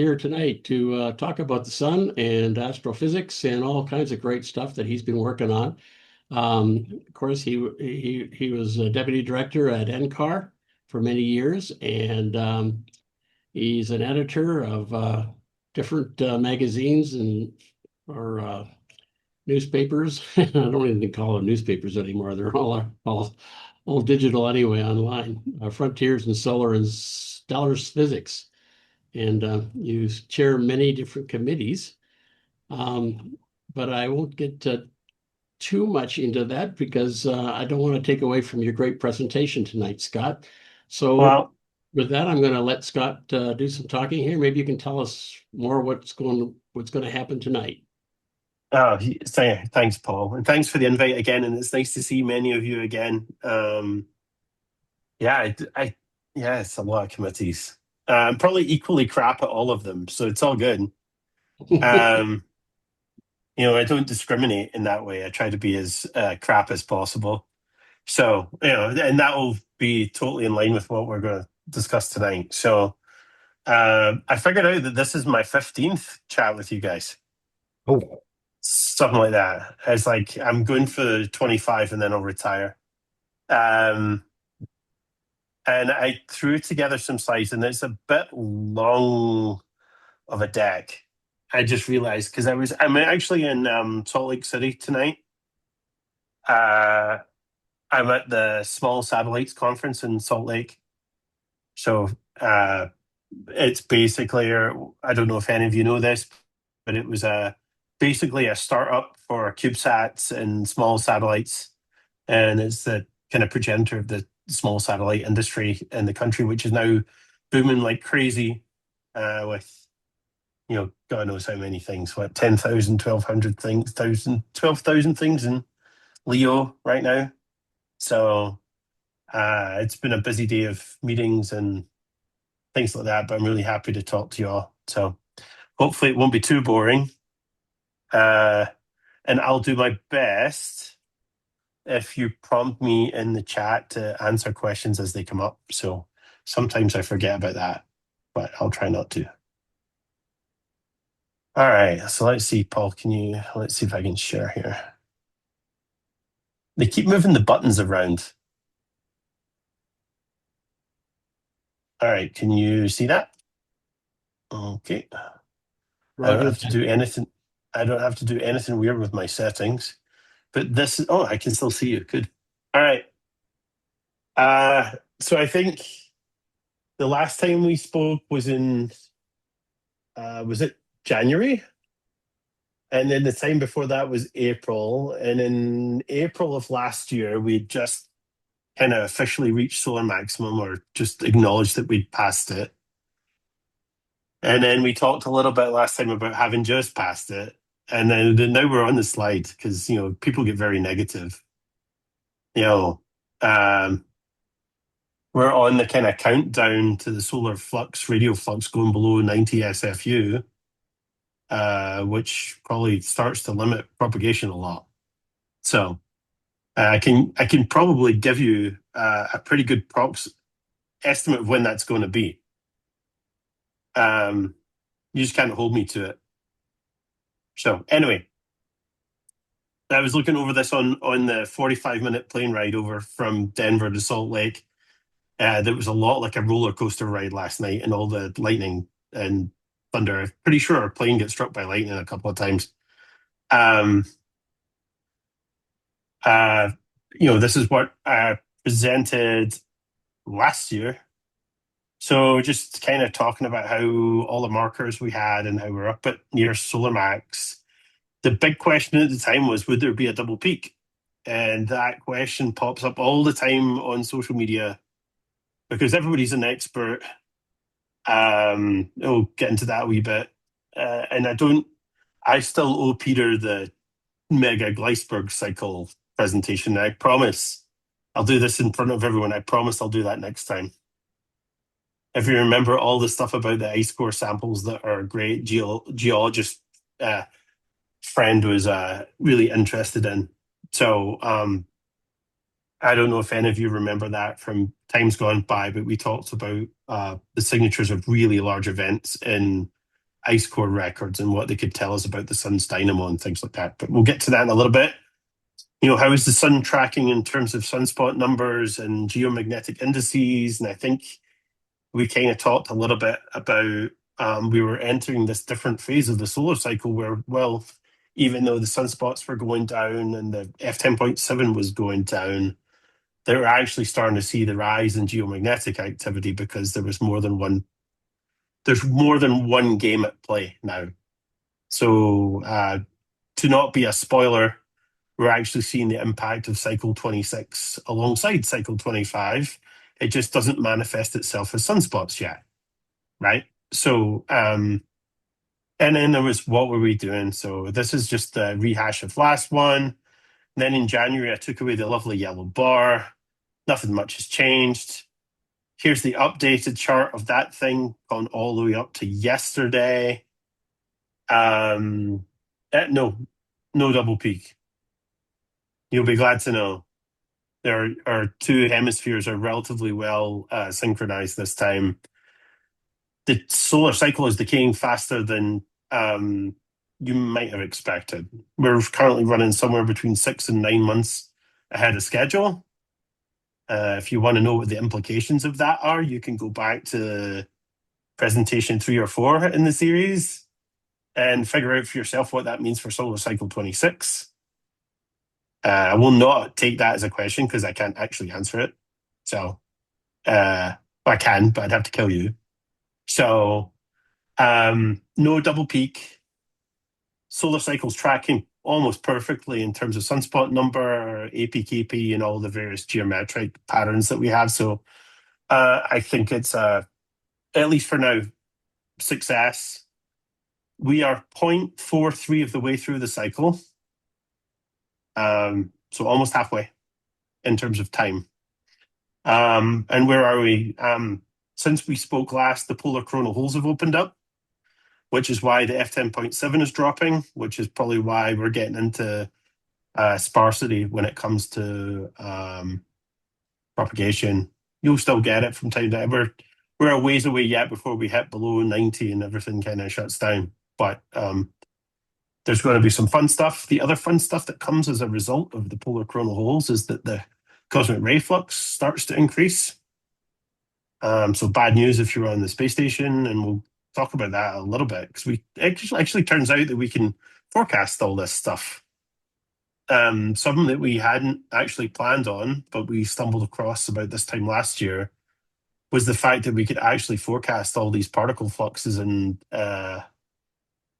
Here tonight to talk about the sun and astrophysics and all kinds of great stuff that he's been working on. Of course, he was a deputy director at NCAR for many years, and he's an editor of different magazines and or newspapers. I don't even call them newspapers anymore. They're all digital anyway online. Frontiers in Solar and Stellar Physics, and you chair many different committees. But I won't get too much into that because I don't want to take away from your great presentation tonight, Scott. So Well, with that, I'm going to let Scott do some talking here. Maybe you can tell us more what's going to happen tonight. thanks, Paul, and thanks for the invite again. And it's nice to see many of you again. Yeah, yeah, it's a lot of committees. I'm probably equally crap at all of them, so it's all good. Um, I don't discriminate in that way. I try to be as crap as possible. So, and that will be totally in line with what we're going to discuss tonight. So, I figured out that this is my 15th chat with you guys. Oh, Something like that. It's like I'm going for 25 and then I'll retire. And I threw together some slides, and it's a bit long of a deck. I just realized because I'm actually in Salt Lake City tonight. I'm at the Small Satellites Conference in Salt Lake. So it's basically, or I don't know if any of you know this, but it was basically a startup for CubeSats and small satellites, and it's the kind of progenitor of the small satellite industry in the country, which is now booming like crazy, with God knows how many things, what 10,000, 1,200 things, 12,000 things in LEO right now. So it's been a busy day of meetings and things like that, but I'm really happy to talk to you all. So hopefully it won't be too boring. And I'll do my best if you prompt me in the chat to answer questions as they come up. So sometimes I forget about that, but I'll try not to. All right, so let's see, Paul, let's see if I can share here. They keep moving the buttons around. All right, can you see that? Okay. I don't have to do anything. I don't have to do anything weird with my settings. But I can still see you. Good. All right. So I think the last time we spoke was was it January? And then the time before that was April. And in April of last year, we just kind of officially reached solar maximum, or just acknowledged that we'd passed it. And then we talked a little bit last time about having just passed it. And then now we're on the slide because, people get very negative. Um, we're on the kind of countdown to the solar flux, radio flux going below 90 SFU, which probably starts to limit propagation a lot. So I can probably give you a pretty good estimate of when that's going to be. You just can't hold me to it. So anyway, I was looking over this on the 45-minute plane ride over from Denver to Salt Lake. There was a lot like a roller coaster ride last night, and all the lightning and thunder. I'm pretty sure our plane got struck by lightning a couple of times. This is what I presented last year. So just kind of talking about how all the markers we had and how we're up at near solar max. The big question at the time was, would there be a double peak? And that question pops up all the time on social media because everybody's an expert. We'll get into that a wee bit. And I still owe Peter the mega Gleisberg cycle presentation. I promise I'll do this in front of everyone. I promise I'll do that next time. If you remember all the stuff about the ice core samples that our great geologist friend was really interested in. So I don't know if any of you remember that from times gone by, but we talked about the signatures of really large events in ice core records and what they could tell us about the sun's dynamo and things like that. But we'll get to that in a little bit. How is the sun tracking in terms of sunspot numbers and geomagnetic indices? And I think we kind of talked a little bit about we were entering this different phase of the solar cycle where, well, even though the sunspots were going down and the F10.7 was going down, they were actually starting to see the rise in geomagnetic activity because there's more than one game at play now. So to not be a spoiler, we're actually seeing the impact of cycle 26 alongside cycle 25. It just doesn't manifest itself as sunspots yet, right? So, and then there was, what were we doing? So this is just a rehash of last one. Then in January, I took away the lovely yellow bar. Nothing much has changed. Here's the updated chart of that thing gone all the way up to yesterday. No double peak. You'll be glad to know our two hemispheres are relatively well synchronized this time. The solar cycle is decaying faster than you might have expected. We're currently running somewhere between 6 and 9 months ahead of schedule. If you want to know what the implications of that are, you can go back to presentation 3 or 4 in the series and figure out for yourself what that means for solar cycle 26. I will not take that as a question because I can't actually answer it. So I can, but I'd have to kill you. So no double peak. Solar cycle's tracking almost perfectly in terms of sunspot number, APKP, and all the various geometric patterns that we have. So I think it's, at least for now, success. We are 0.43 of the way through the cycle. So almost halfway in terms of time. And where are we? Since we spoke last, the polar coronal holes have opened up, which is why the F10.7 is dropping, which is probably why we're getting into sparsity when it comes to propagation. You'll still get it from time to time. We're a ways away yet before we hit below 90 and everything kind of shuts down. But there's going to be some fun stuff. The other fun stuff that comes as a result of the polar coronal holes is that the cosmic ray flux starts to increase. So bad news if you're on the space station, and we'll talk about that a little bit because it actually turns out that we can forecast all this stuff. Something that we hadn't actually planned on, but we stumbled across about this time last year, was the fact that we could actually forecast all these particle fluxes and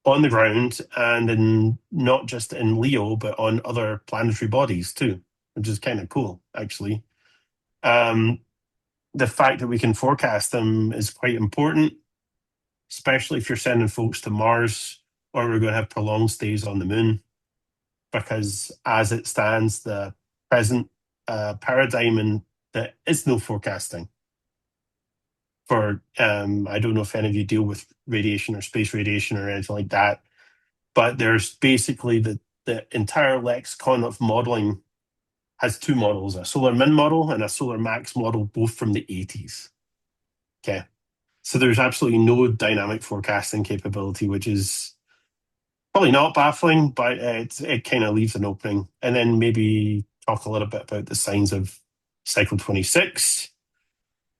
on the ground, and in not just in Leo, but on other planetary bodies too, which is kind of cool, actually. The fact that we can forecast them is quite important, especially if you're sending folks to Mars, or we're going to have prolonged stays on the moon, because as it stands, the present paradigm, and there is no forecasting for, I don't know if any of you deal with radiation or space radiation or anything like that, but there's basically the entire lexicon of modeling has 2 models, a solar min model and a solar max model, both from the 80s. Okay. So there's absolutely no dynamic forecasting capability, which is probably not baffling, but it kind of leaves an opening. And then maybe talk a little bit about the signs of cycle 26.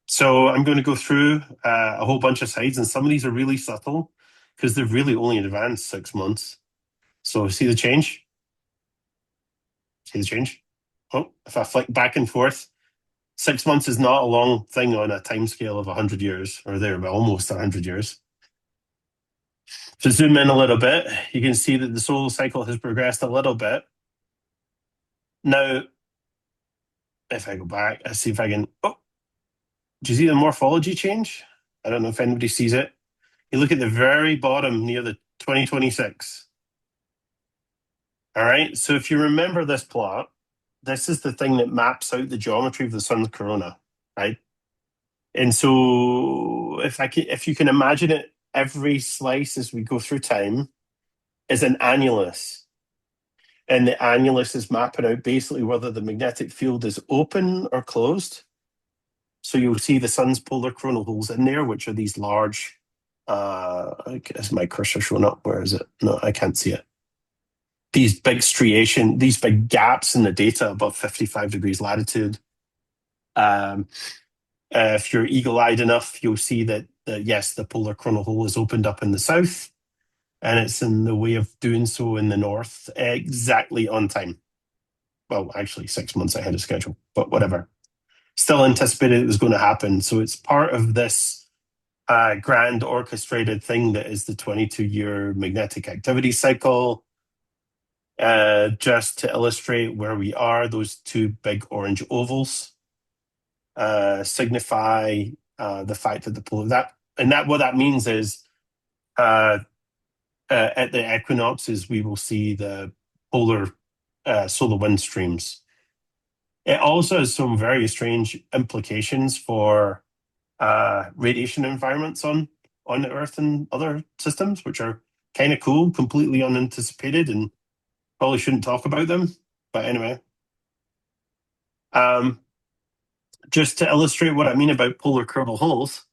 So I'm going to go through a whole bunch of slides, and some of these are really subtle because they've really only advanced 6 months. So see the change? See the change? Oh, if I flick back and forth, 6 months is not a long thing on a time scale of 100 years, or there, but almost 100 years. To zoom in a little bit, you can see that the solar cycle has progressed a little bit. Now, if I go back, let's see if I can, do you see the morphology change? I don't know if anybody sees it. You look at the very bottom near the 2026. All right, so if you remember this plot, this is the thing that maps out the geometry of the sun's corona, right? And so if you can imagine it, every slice as we go through time is an annulus. And the annulus is mapping out basically whether the magnetic field is open or closed. So you'll see the sun's polar coronal holes in there, which are these large is my cursor showing up? Where is it? No, I can't see it. These big these big gaps in the data above 55 degrees latitude. If you're eagle-eyed enough, you'll see that, yes, the polar coronal hole is opened up in the south, and it's in the way of doing so in the north, exactly on time. Well, actually 6 months ahead of schedule, but whatever. Still anticipated it was going to happen. So it's part of this grand orchestrated thing that is the 22-year magnetic activity cycle. Just to illustrate where we are, those two big orange ovals signify the fact that the polar what that means is at the equinoxes we will see the polar solar wind streams. It also has some very strange implications for radiation environments on the Earth and other systems, which are kind of cool, completely unanticipated, and probably shouldn't talk about them. But anyway, just to illustrate what I mean about polar coronal holes,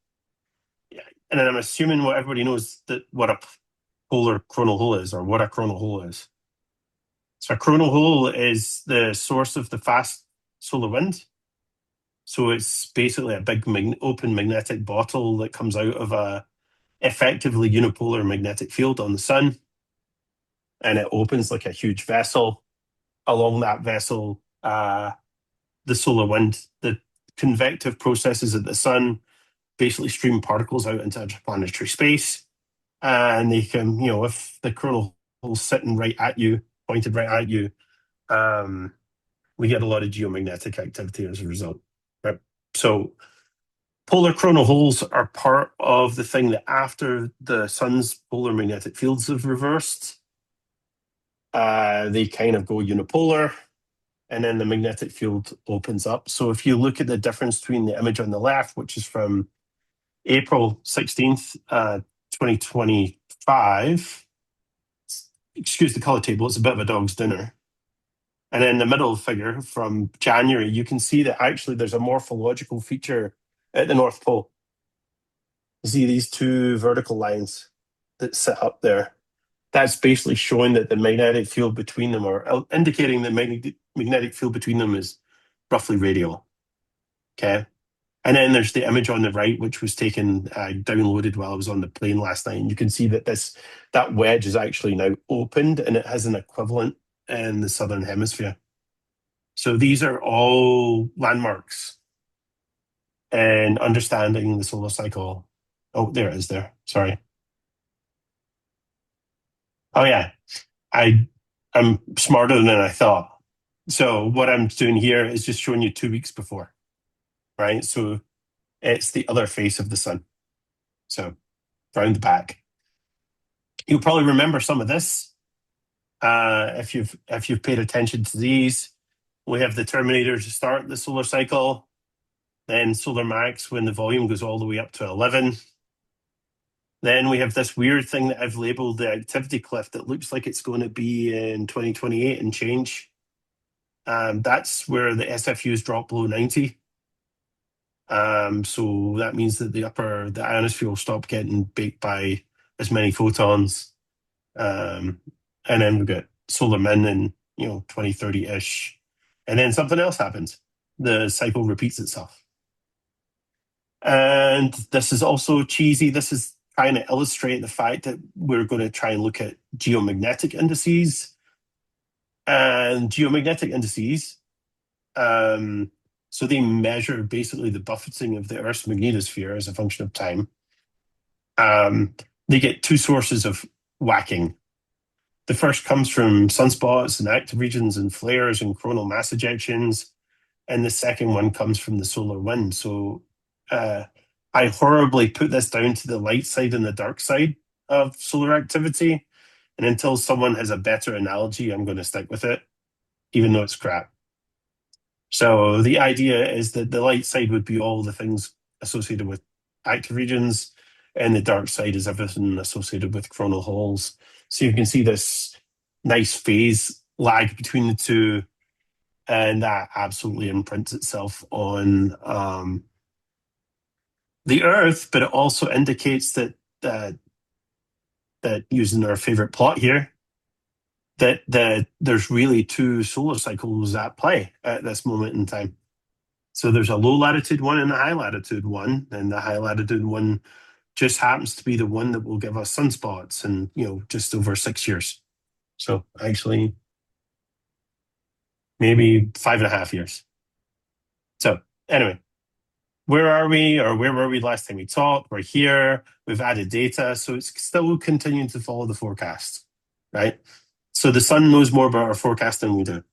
and I'm assuming what everybody knows that what a polar coronal hole is, or what a coronal hole is. So a coronal hole is the source of the fast solar wind. So it's basically a big open magnetic bottle that comes out of a effectively unipolar magnetic field on the sun, and it opens like a huge vessel. Along that vessel, the solar wind, the convective processes at the sun basically stream particles out into interplanetary space, and they can, if the coronal hole's sitting right at you, pointed right at you, we get a lot of geomagnetic activity as a result. Right? So polar coronal holes are part of the thing that after the sun's polar magnetic fields have reversed, they kind of go unipolar, and then the magnetic field opens up. So if you look at the difference between the image on the left, which is from April 16th, 2025, excuse the color table, it's a bit of a dog's dinner. And then the middle figure from January, you can see that actually there's a morphological feature at the North Pole. You see these two vertical lines that sit up there. That's basically showing that the magnetic field between them, or indicating the magnetic field between them, is roughly radial. Okay. And then there's the image on the right, which was taken, downloaded while I was on the plane last night. And you can see that that wedge is actually now opened, and it has an equivalent in the southern hemisphere. So these are all landmarks in understanding the solar cycle. Oh, there it is there. Sorry. Oh, yeah. I'm smarter than I thought. So what I'm doing here is just showing you 2 weeks before, right? So it's the other face of the sun. So round the back. You'll probably remember some of this if you've paid attention to these. We have the terminator to start the solar cycle, then solar max when the volume goes all the way up to 11. Then we have this weird thing that I've labeled the activity cliff that looks like it's going to be in 2028 and change. That's where the SFUs drop below 90. So that means that the ionosphere will stop getting baked by as many photons. And then we've got solar min in 2030-ish. And then something else happens. The cycle repeats itself. And this is also cheesy. This is trying to illustrate the fact that we're going to try and look at geomagnetic indices. And geomagnetic indices, so they measure basically the buffeting of the Earth's magnetosphere as a function of time. They get two sources of whacking. The first comes from sunspots and active regions and flares and coronal mass ejections. And the second one comes from the solar wind. So I horribly put this down to the light side and the dark side of solar activity. And until someone has a better analogy, I'm going to stick with it, even though it's crap. So the idea is that the light side would be all the things associated with active regions, and the dark side is everything associated with coronal holes. So you can see this nice phase lag between the two, and that absolutely imprints itself on the Earth, but it also indicates that that using our favorite plot here, that there's really two solar cycles at play at this moment in time. So there's a low latitude one and a high latitude one, and the high latitude one just happens to be the one that will give us sunspots in, just over 6 years. So actually, maybe 5.5 years. So anyway, where are we, or where were we last time we talked? We're here. We've added data, so it's still continuing to follow the forecast, right? So the sun knows more about our forecast than we do.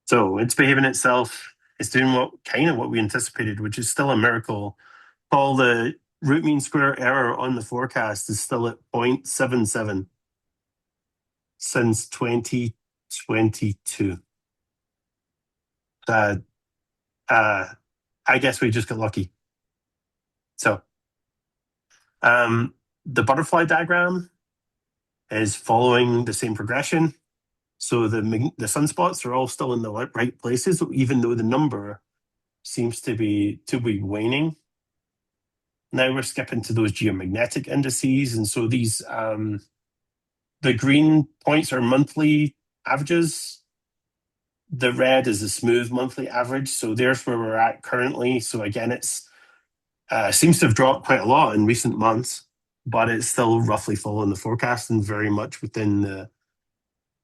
So it's behaving itself. It's doing what we anticipated, which is still a miracle. Paul, the root mean square error on the forecast is still at 0.77 since 2022. I guess we just got lucky. So the butterfly diagram is following the same progression. So the sunspots are all still in the right places, even though the number seems to be waning. Now we're skipping to those geomagnetic indices. And so these, the green points are monthly averages. The red is the smooth monthly average. So there's where we're at currently. So again, it's seems to have dropped quite a lot in recent months, but it's still roughly following the forecast and very much within the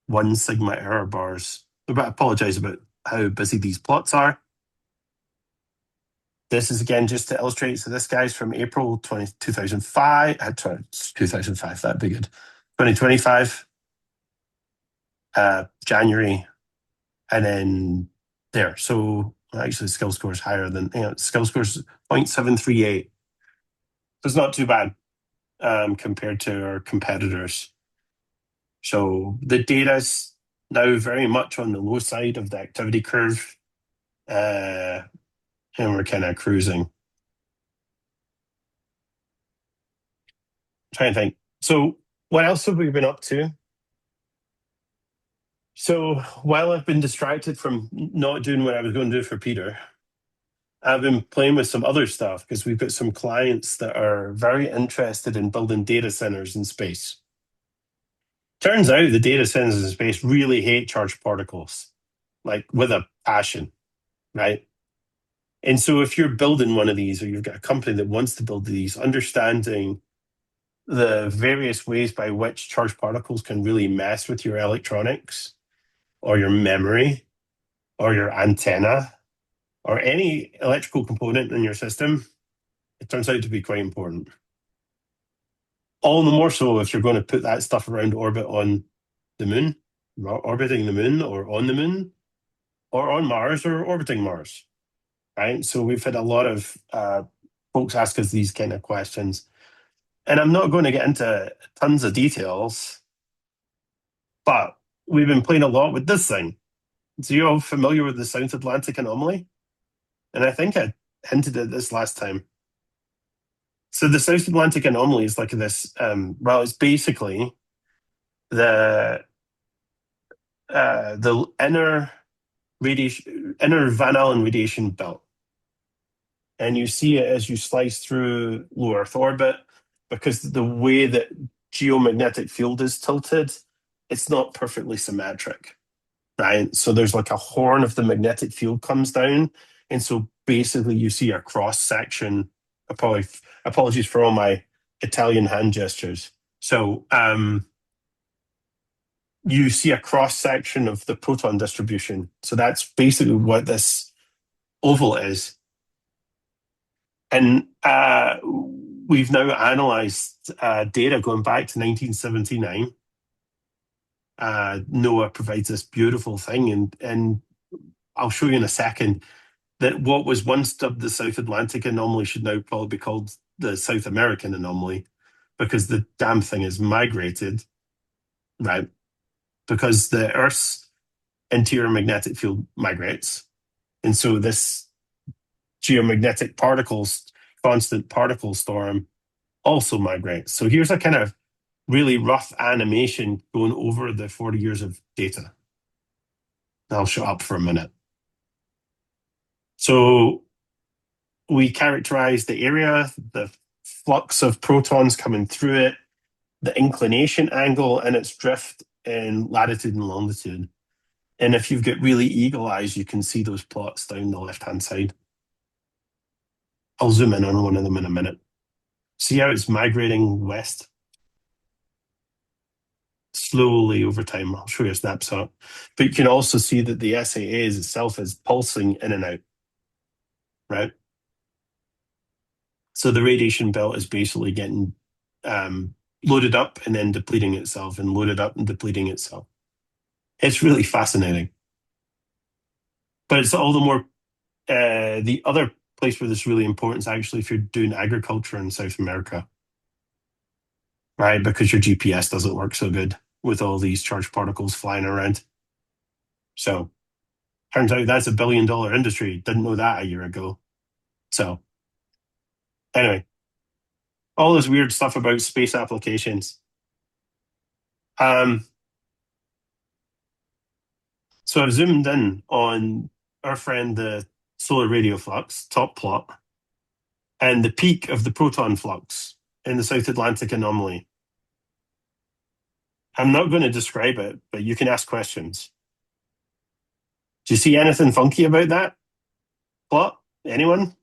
1 sigma error bars. But I apologize about how busy these plots are. This is again just to illustrate. So this guy's from April 2005. 2005, that'd be good. 2025, January, and then there. So actually, skill score is higher than, skill score is 0.738. So it's not too bad compared to our competitors. So the data's now very much on the low side of the activity curve, and we're kind of cruising. Trying to think. So what else have we been up to? So while I've been distracted from not doing what I was going to do for Peter, I've been playing with some other stuff because we've got some clients that are very interested in building data centers in space. Turns out the data centers in space really hate charged particles, like with a passion, right? And so if you're building one of these, or you've got a company that wants to build these, understanding the various ways by which charged particles can really mess with your electronics or your memory or your antenna or any electrical component in your system, it turns out to be quite important. All the more so if you're going to put that stuff around orbit on the moon, orbiting the moon, or on the moon, or on Mars, or orbiting Mars, right? So we've had a lot of folks ask us these kind of questions. And I'm not going to get into tons of details, but we've been playing a lot with this thing. So you're all familiar with the South Atlantic anomaly? And I think I hinted at this last time. So the South Atlantic anomaly is like this, it's basically the inner Van Allen radiation belt. And you see it as you slice through low Earth orbit, because the way that geomagnetic field is tilted, it's not perfectly symmetric, right? So there's like a horn of the magnetic field comes down. And so basically you see a cross section. Apologies for all my Italian hand gestures. So you see a cross section of the proton distribution. So that's basically what this oval is. And we've now analyzed data going back to 1979. NOAA provides this beautiful thing, and I'll show you in a second that what was once dubbed the South Atlantic anomaly should now probably be called the South American anomaly, because the damn thing is migrated, right? Because the Earth's interior magnetic field migrates. And so this geomagnetic constant particle storm also migrates. So here's a kind of really rough animation going over the 40 years of data. I'll shut up for a minute. So we characterize the area, the flux of protons coming through it, the inclination angle, and its drift in latitude and longitude. And if you've got really eagle eyes, you can see those plots down the left-hand side. I'll zoom in on one of them in a minute. See how it's migrating west? Slowly over time. I'll show you a snapshot. But you can also see that the SAA itself is pulsing in and out, right? So the radiation belt is basically getting loaded up and then depleting itself, and loaded up and depleting itself. It's really fascinating. But it's all the more, the other place where this is really important is actually if you're doing agriculture in South America, right? Because your GPS doesn't work so good with all these charged particles flying around. So turns out that's $1 billion industry. Didn't know that a year ago. So anyway, all this weird stuff about space applications. So I've zoomed in on our friend, the solar radio flux, top plot, and the peak of the proton flux in the South Atlantic anomaly. I'm not going to describe it, but you can ask questions. Do you see anything funky about that plot? Anyone?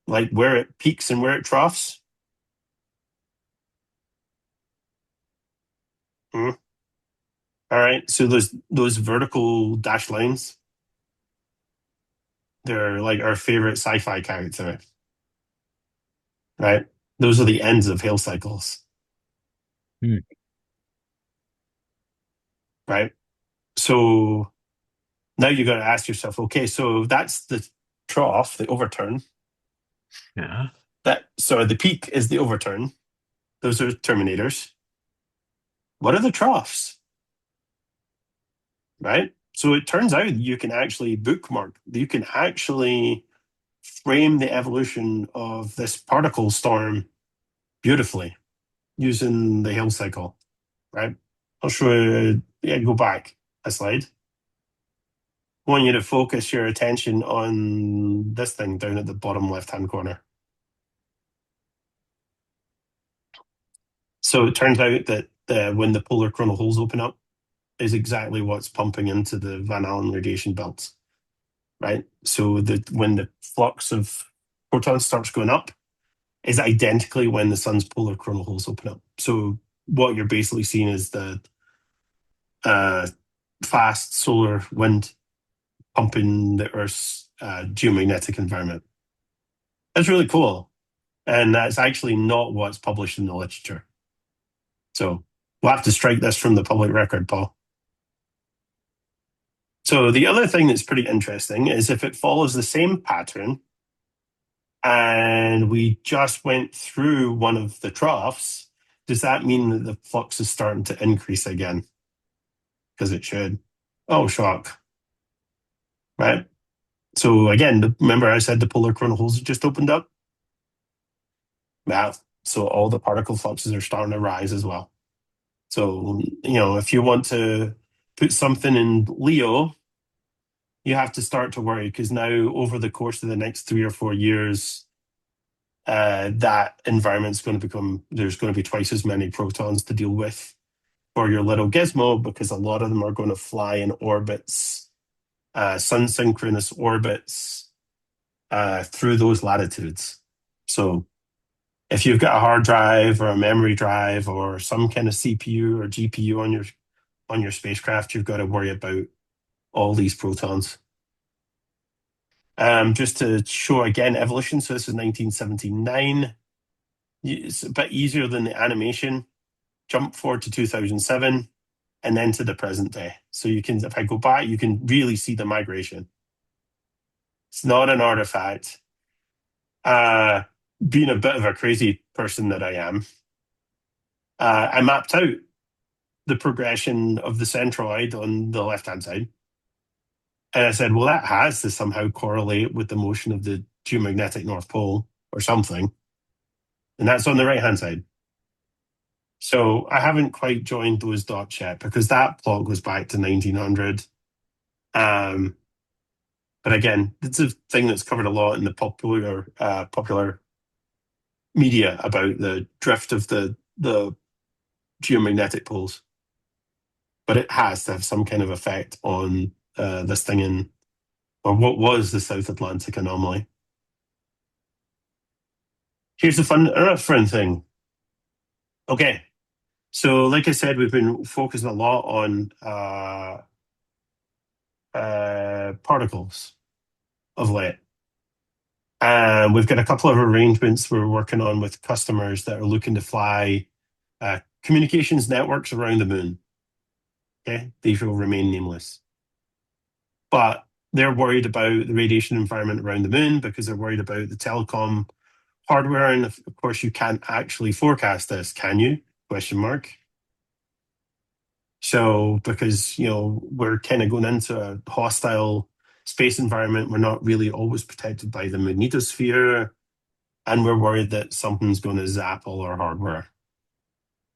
Like where it peaks and where it troughs? Hmm. All right. So those vertical dashed lines, they're like our favorite sci-fi character, right? Those are the ends of Hale cycles. Hmm. Right? So now you got to ask yourself, okay, so that's the trough, the overturn. Yeah. So the peak is the overturn. Those are terminators. What are the troughs? Right? So it turns out you can actually bookmark, you can actually frame the evolution of this particle storm beautifully using the Hale cycle, right? I'll show you, go back a slide. I want you to focus your attention on this thing down at the bottom left-hand corner. So it turns out that when the polar coronal holes open up is exactly what's pumping into the Van Allen radiation belts, right? So when the flux of protons starts going up is identically when the sun's polar coronal holes open up. So what you're basically seeing is the fast solar wind pumping the Earth's geomagnetic environment. That's really cool. And that's actually not what's published in the literature. So we'll have to strike this from the public record, Paul. So the other thing that's pretty interesting is if it follows the same pattern and we just went through one of the troughs, does that mean that the flux is starting to increase again? Because it should. Oh, shock. Right? So again, remember I said the polar coronal holes just opened up? Well, so all the particle fluxes are starting to rise as well. So, if you want to put something in Leo, you have to start to worry because now over the course of the next 3 or 4 years, that environment's going to there's going to be twice as many protons to deal with for your little gizmo because a lot of them are going to fly in orbits, sun synchronous orbits through those latitudes. So if you've got a hard drive or a memory drive or some kind of CPU or GPU on your spacecraft, you've got to worry about all these protons. Just to show again evolution. So this is 1979. It's a bit easier than the animation. Jump forward to 2007 and then to the present day. So you can, if I go back, you can really see the migration. It's not an artifact. Being a bit of a crazy person that I am, I mapped out the progression of the centroid on the left-hand side. And I said, well, that has to somehow correlate with the motion of the geomagnetic North Pole or something. And that's on the right-hand side. So I haven't quite joined those dots yet because that plot goes back to 1900. But again, it's a thing that's covered a lot in the popular media about the drift of the geomagnetic poles. But it has to have some kind of effect on this thing in, or what was the South Atlantic anomaly. Here's the fun thing. Okay, so like I said, we've been focusing a lot on particles of late. And we've got a couple of arrangements we're working on with customers that are looking to fly communications networks around the moon. Okay, these will remain nameless. But they're worried about the radiation environment around the moon because they're worried about the telecom hardware. And of course, you can't actually forecast this, can you? Question mark. So, because, we're kind of going into a hostile space environment, we're not really always protected by the magnetosphere, and we're worried that something's going to zap all our hardware.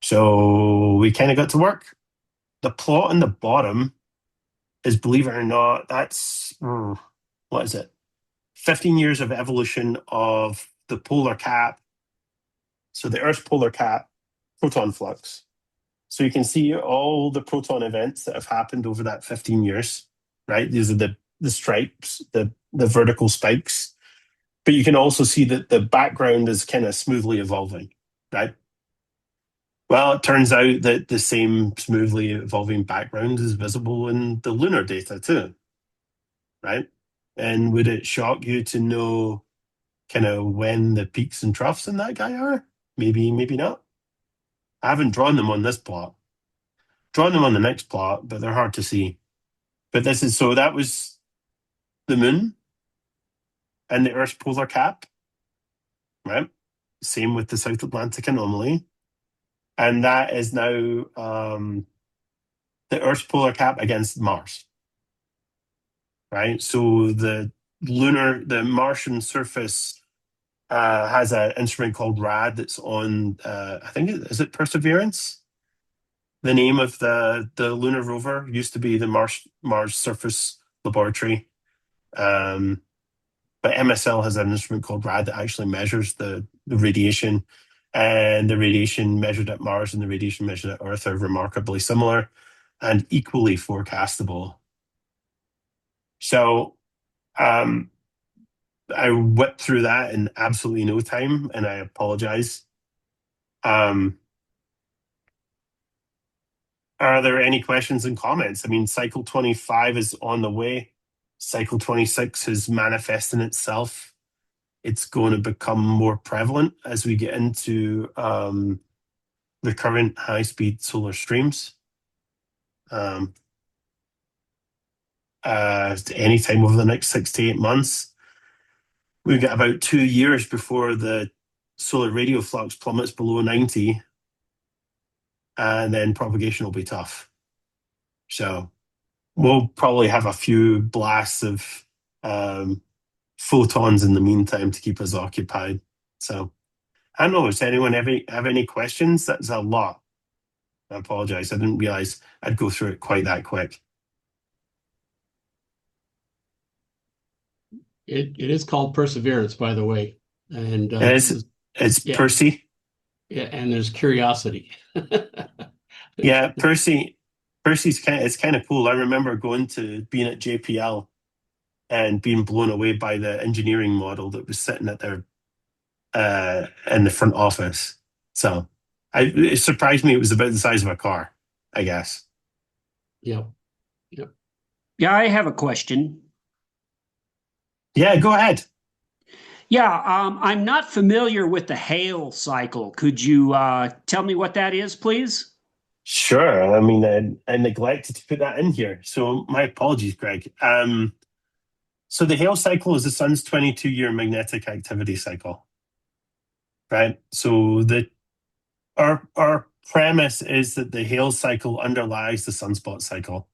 So we kind of got to work. The plot on the bottom is, believe it or not, that's, what is it? 15 years of evolution of the polar cap. So the Earth's polar cap, proton flux. So you can see all the proton events that have happened over that 15 years, right? These are the stripes, the vertical spikes. But you can also see that the background is kind of smoothly evolving, right? Well, it turns out that the same smoothly evolving background is visible in the lunar data too, right? And would it shock you to know kind of when the peaks and troughs in that guy are? Maybe, maybe not. I haven't drawn them on this plot. Drawn them on the next plot, but they're hard to see. But that was the moon and the Earth's polar cap, right? Same with the South Atlantic anomaly. And that is now the Earth's polar cap against Mars, right? So the Martian surface has an instrument called RAD that's on, I think, is it Perseverance? The name of the lunar rover used to be the Mars Surface Laboratory. But MSL has an instrument called RAD that actually measures the radiation, and the radiation measured at Mars and the radiation measured at Earth are remarkably similar and equally forecastable. So I whipped through that in absolutely no time, and I apologize. Are there any questions and comments? I mean, cycle 25 is on the way. Cycle 26 is manifesting itself. It's going to become more prevalent as we get into the current high-speed solar streams. Any time over the next 6 to 8 months. We've got about 2 years before the solar radio flux plummets below 90, and then propagation will be tough. So we'll probably have a few blasts of photons in the meantime to keep us occupied. So I don't know, does anyone have any questions? That's a lot. I apologize. I didn't realize I'd go through it quite that quick. It is called Perseverance, by the way. And it's yeah. Percy. Yeah, and there's curiosity. Yeah, Percy's kind of cool. I remember being at JPL and being blown away by the engineering model that was sitting at their in the front office. So it surprised me it was about the size of a car, I guess. Yep. Yeah, I have a question. Yeah, go ahead. Yeah, I'm not familiar with the Hale cycle. Could you tell me what that is, please? Sure. I mean, I neglected to put that in here, so my apologies, Greg. So the Hale cycle is the sun's 22-year magnetic activity cycle, right? So our premise is that the Hale cycle underlies the sunspot cycle,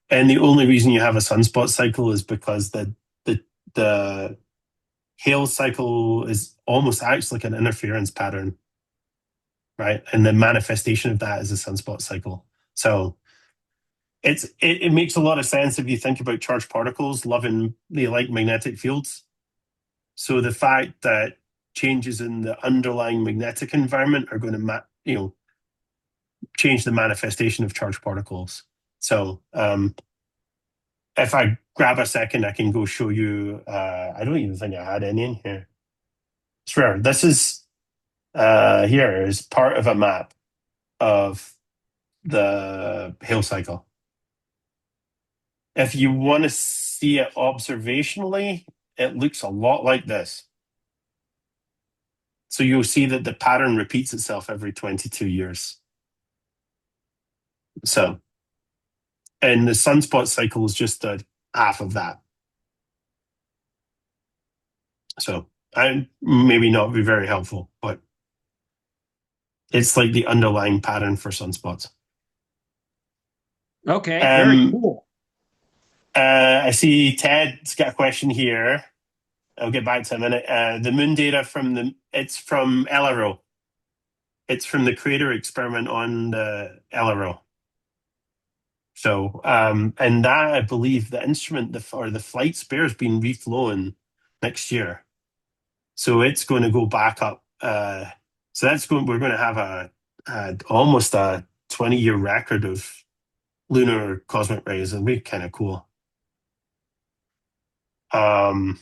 and the only reason you have a sunspot cycle is because the Hale cycle is almost acts like an interference pattern, right? And the manifestation of that is a sunspot cycle. So it makes a lot of sense if you think about charged particles they like magnetic fields. So the fact that changes in the underlying magnetic environment are going to change the manifestation of charged particles. So if I grab a second, I can go show you. I don't even think I had any in here. It's rare. This is here is part of a map of the Hale cycle. If you want to see it observationally, it looks a lot like this. So you'll see that the pattern repeats itself every 22 years. So, and the sunspot cycle is just a half of that. So I maybe not be very helpful, but it's like the underlying pattern for sunspots. Okay, very cool. I see Ted's got a question here. I'll get back to a minute. The moon data it's from LRO. It's from the crater experiment on the LRO. So, and that, I believe the instrument, the flight spare is being reflown next year. So it's going to go back up. So we're going to have almost a 20-year record of lunar cosmic rays. It'll be kind of cool. I'm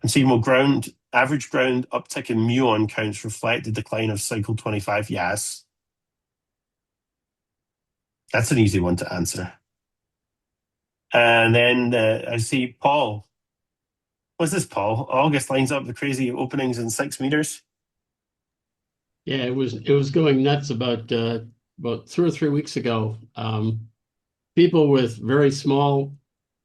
seeing average ground uptick in muon counts reflect the decline of cycle 25. Yes. That's an easy one to answer. And then I see Paul. What's this, Paul? August lines up the crazy openings in 6 meters. Yeah, it was going nuts about 2 or 3 weeks ago. People with very small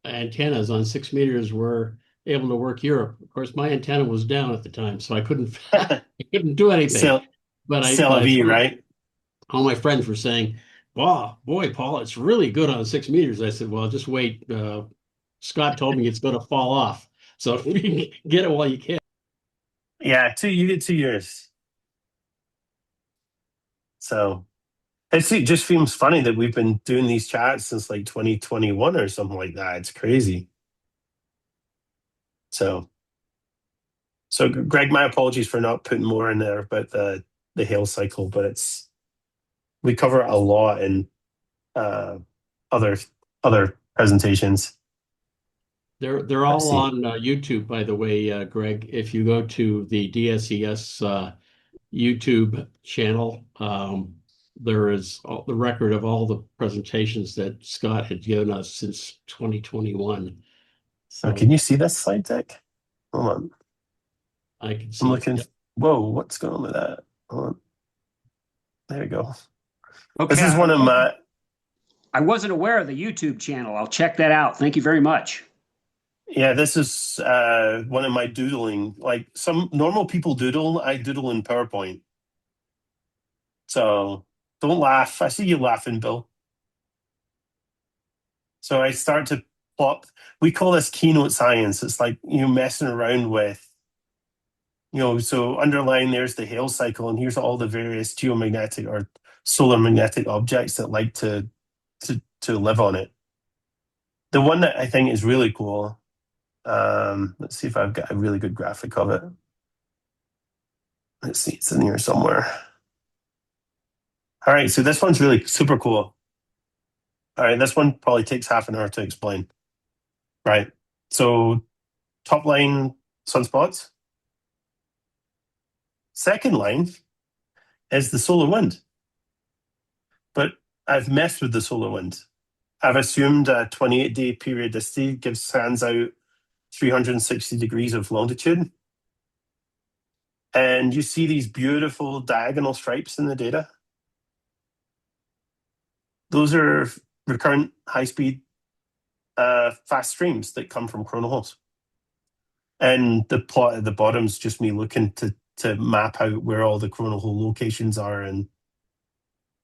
antennas on 6 meters were able to work Europe. Of course, my antenna was down at the time, so I couldn't I couldn't do anything. Right? All my friends were saying, "Wow, boy, Paul, it's really good on 6 meters." I said, "Well, just wait. Scott told me it's going to fall off, so get it while you can." Yeah, you get 2 years. So it just seems funny that we've been doing these chats since like 2021 or something like that. It's crazy. So Greg, my apologies for not putting more in there about the Hale cycle, but we cover it a lot in other presentations. They're all on YouTube, by the way, Greg. If you go to the DSES YouTube channel, there is the record of all the presentations that Scott had given us since 2021. So can you see this slide deck? Hold on. I can see. I'm looking. Whoa, what's going on with that? Hold on. There you go. Okay, this is one of my. I wasn't aware of the YouTube channel. I'll check that out. Thank you very much. Yeah, this is one of my doodling. Like some normal people doodle, I doodle in PowerPoint. So don't laugh. I see you laughing, Bill. So I start to plot. We call this keynote science. It's like messing around with, so underlying there's the Hale cycle, and here's all the various geomagnetic or solar magnetic objects that like to live on it. The one that I think is really cool. Let's see if I've got a really good graphic of it. Let's see, it's in here somewhere. All right, so this one's really super cool. All right, this one probably takes half an hour to explain. Right, so top line, sunspots. Second line is the solar wind. But I've messed with the solar wind. I've assumed a 28-day periodicity stands out 360 degrees of longitude. And you see these beautiful diagonal stripes in the data. Those are recurrent high-speed fast streams that come from coronal holes. And the plot at the bottom is just me looking to map out where all the coronal hole locations are and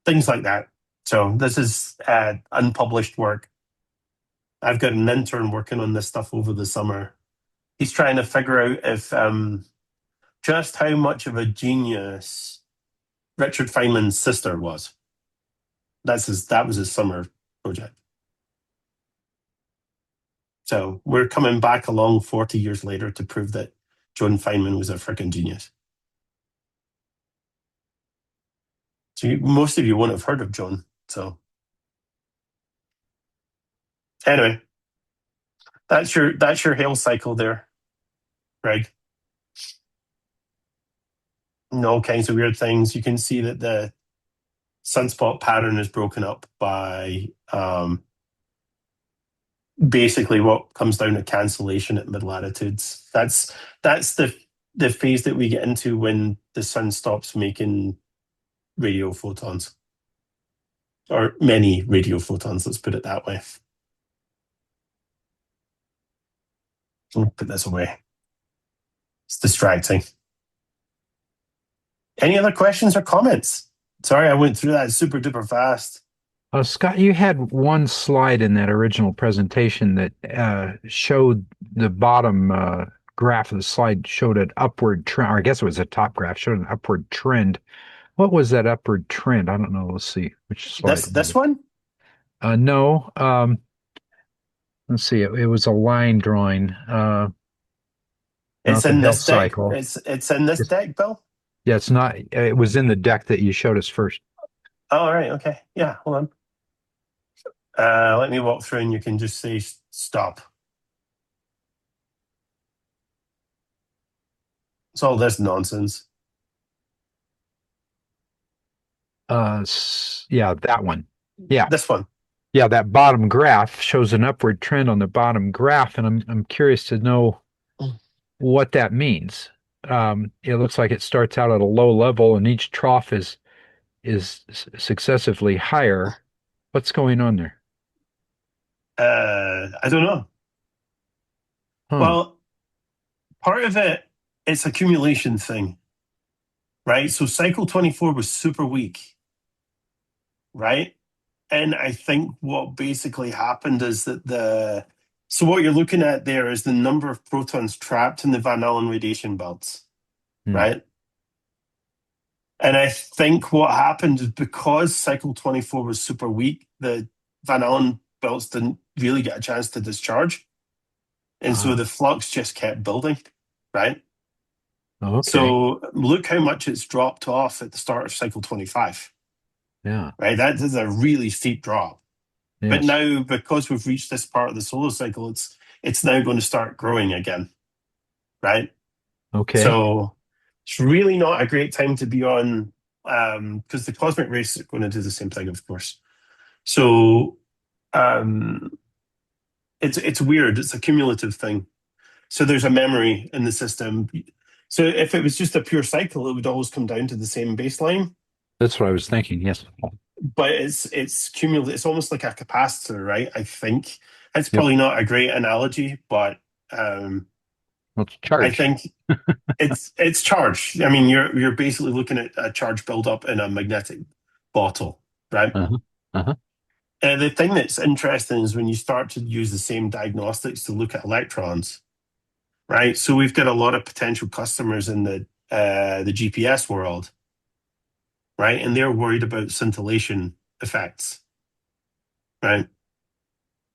things like that. So this is unpublished work. I've got an intern working on this stuff over the summer. He's trying to figure out if just how much of a genius Richard Feynman's sister was. That was his summer project. So we're coming back along 40 years later to prove that John Feynman was a freaking genius. So most of you won't have heard of John. So anyway, that's your Hale cycle there, Greg. And all kinds of weird things. You can see that the sunspot pattern is broken up by basically what comes down to cancellation at mid latitudes. That's the phase that we get into when the sun stops making radio photons, or many radio photons. Let's put it that way. I'll put this away. It's distracting. Any other questions or comments? Sorry, I went through that super duper fast. Scott, you had one slide in that original presentation that showed the bottom graph of the slide showed an upward trend, or I guess it was a top graph, showed an upward trend. What was that upward trend? I don't know. Let's see which slide. This one? No. Let's see. It was a line drawing. It's not the in Hale this deck. cycle. It's in this deck, Bill? Yeah, it's not. It was in the deck that you showed us first. Oh, all right. Okay. Yeah, hold on. Let me walk through and you can just say stop. It's all this nonsense. Yeah, that one. Yeah. This one. Yeah, that bottom graph shows an upward trend on the bottom graph, and I'm curious to know what that means. It looks like it starts out at a low level, and each trough is successively higher. What's going on there? I don't know. Huh. Well, part of it's accumulation thing, right? So cycle 24 was super weak, right? And I think what basically happened is that so what you're looking at there is the number of protons trapped in the Van Allen radiation belts, right? And I think what happened is because cycle 24 was super weak, the Van Allen belts didn't really get a chance to discharge. And so the flux just kept building, right? Okay. So look how much it's dropped off at the start of cycle 25. Yeah. Right? That is a really steep drop. Yes. But now, because we've reached this part of the solar cycle, it's now going to start growing again, right? Okay. So it's really not a great time to be on, because the cosmic rays are going to do the same thing, of course. So it's weird. It's a cumulative thing. So there's a memory in the system. So if it was just a pure cycle, it would always come down to the same baseline. That's what I was thinking. Yes. But it's cumulative. It's almost like a capacitor, right? I think it's probably not a great analogy, but well, it's charged. I think it's charged. I mean, you're basically looking at a charge buildup in a magnetic bottle, right? And the thing that's interesting is when you start to use the same diagnostics to look at electrons, right? So we've got a lot of potential customers in the GPS world, right? And they're worried about scintillation effects, right?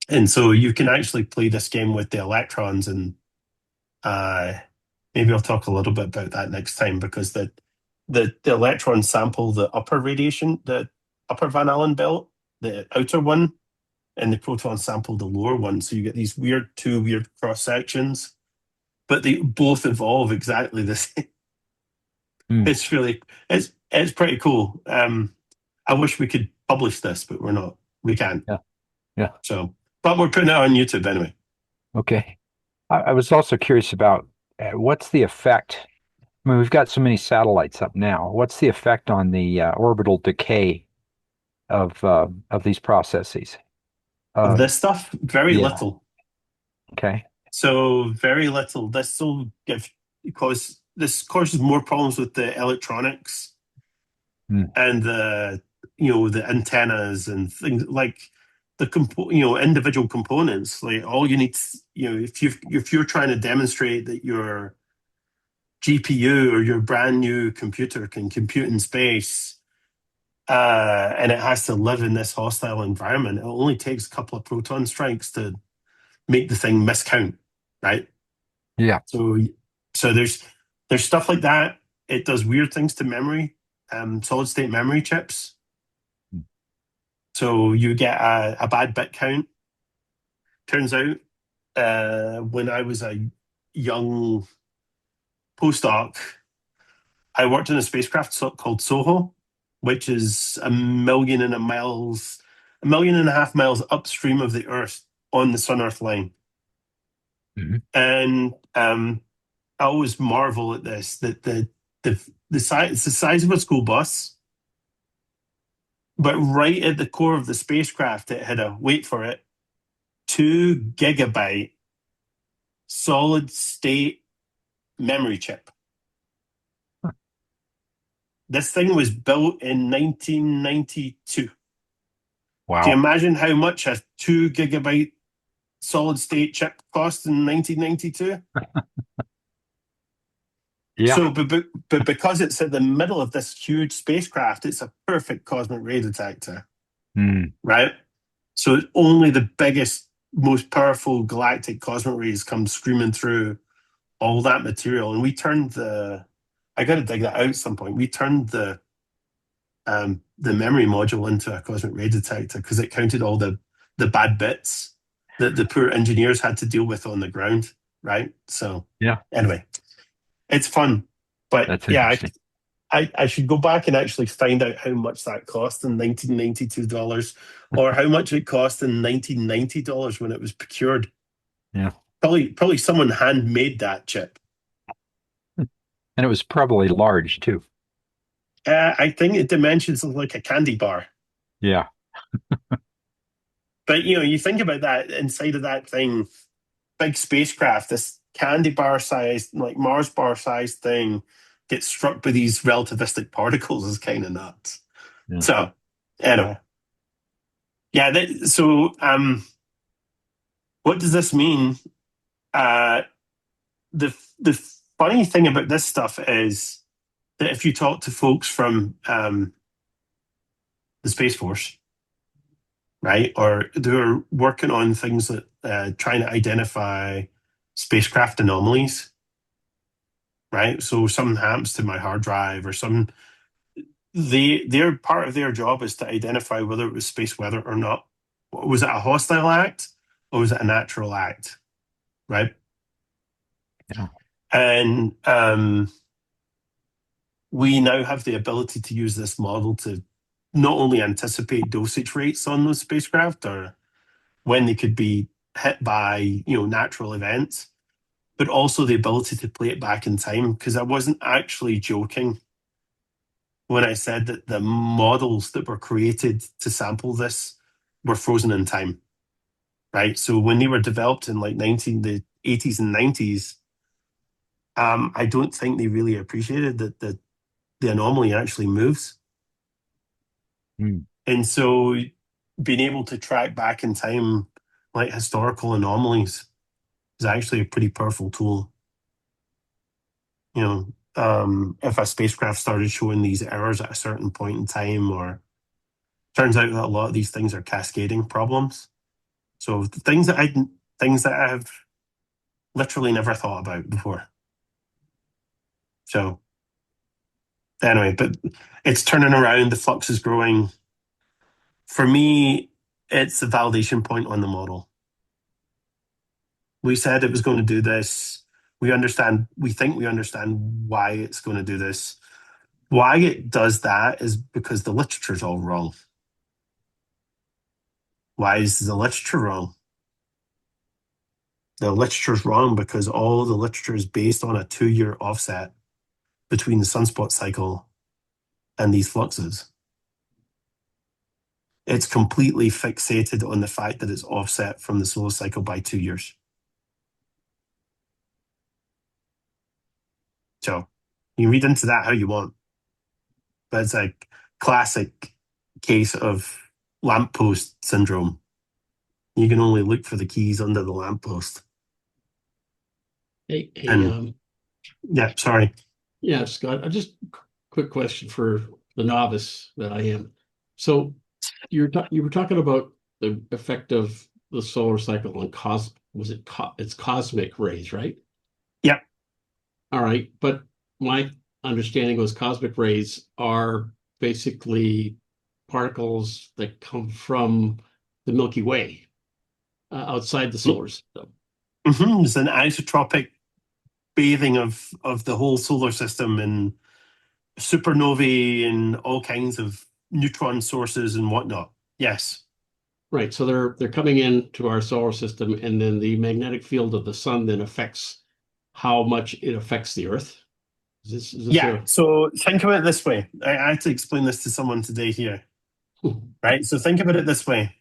And so you can actually play this game with the electrons, and maybe I'll talk a little bit about that next time, because the electrons sample the upper radiation, the upper Van Allen belt, the outer one, and the protons sample the lower one. So you get these two weird cross sections, but they both evolve exactly the same. It's pretty cool. I wish we could publish this, but we're not. We can't. Yeah. So, but we're putting it on YouTube anyway. Okay. I was also curious about what's the effect. I mean, we've got so many satellites up now. What's the effect on the orbital decay of these processes? Of this stuff, very little. Okay. So very little. This will causes more problems with the electronics and the antennas and things like the individual components. Like all you need, if you're trying to demonstrate that your GPU or your brand new computer can compute in space, and it has to live in this hostile environment, it only takes a couple of proton strikes to make the thing miscount, right? Yeah. So So there's stuff like that. It does weird things to memory, solid state memory chips. So you get a bad bit count. Turns out, when I was a young postdoc, I worked in a spacecraft called SOHO, which is 1.5 million miles upstream of the Earth on the Sun-Earth line. Mhm. And I always marvel at this, that the size, it's the size of a school bus, but right at the core of the spacecraft, it had a, wait for it, 2 gigabyte solid state memory chip. This thing was built in 1992. Wow. Can you imagine how much a 2 gigabyte solid state chip cost in 1992? Yeah. So, but because it's at the middle of this huge spacecraft, it's a perfect cosmic ray detector, right? So only the biggest, most powerful galactic cosmic rays come screaming through all that material. And we turned I got to dig that out at some point. We turned the memory module into a cosmic ray detector because it counted all the bad bits that the poor engineers had to deal with on the ground, right? So Yeah. anyway, it's fun. But That's yeah, interesting. I should go back and actually find out how much that cost in $1992 or how much it cost in $1990 when it was procured. Yeah. Probably someone handmade that chip. And it was probably large too. I think it dimensions like a candy bar. Yeah. But you think about that inside of that thing, big spacecraft, this candy bar sized, like Mars bar sized thing gets struck by these relativistic particles is kind of nuts. Yeah. So anyway, yeah. What does this mean? The funny thing about this stuff is that if you talk to folks from the Space Force, right, or they're working on things that trying to identify spacecraft anomalies, right? So something happens to my hard drive or their part of their job is to identify whether it was space weather or not. Was it a hostile act or was it a natural act, right? Yeah. And we now have the ability to use this model to not only anticipate dosage rates on those spacecraft or when they could be hit by natural events, but also the ability to play it back in time. Because I wasn't actually joking when I said that the models that were created to sample this were frozen in time, right? So when they were developed in like the 80s and 90s, I don't think they really appreciated that the anomaly actually moves. And so being able to track back in time like historical anomalies is actually a pretty powerful tool. If a spacecraft started showing these errors at a certain point in time, or turns out that a lot of these things are cascading problems. So things that I have literally never thought about before. So anyway, but it's turning around, the flux is growing. For me, it's a validation point on the model. We said it was going to do this. We think we understand why it's going to do this. Why it does that is because the literature's all wrong. Why is the literature wrong? The literature's wrong because all the literature is based on a 2-year offset between the sunspot cycle and these fluxes. It's completely fixated on the fact that it's offset from the solar cycle by 2 years. So you read into that how you want. But it's a classic case of lamppost syndrome. You can only look for the keys under the lamppost. Hey, Yeah, sorry. Yeah, Scott, just quick question for the novice that I am. So you were talking about the effect of the solar cycle on it's cosmic rays, right? Yeah. All right, but my understanding was cosmic rays are basically particles that come from the Milky Way outside the solar system. It's an isotropic bathing of the whole solar system and supernovae and all kinds of neutron sources and whatnot. Yes. Right, so they're coming into our solar system, and then the magnetic field of the sun then affects how much it affects the Earth. Is this Yeah. So think about it this way. I had to explain this to someone today here. Right. So think about it this way.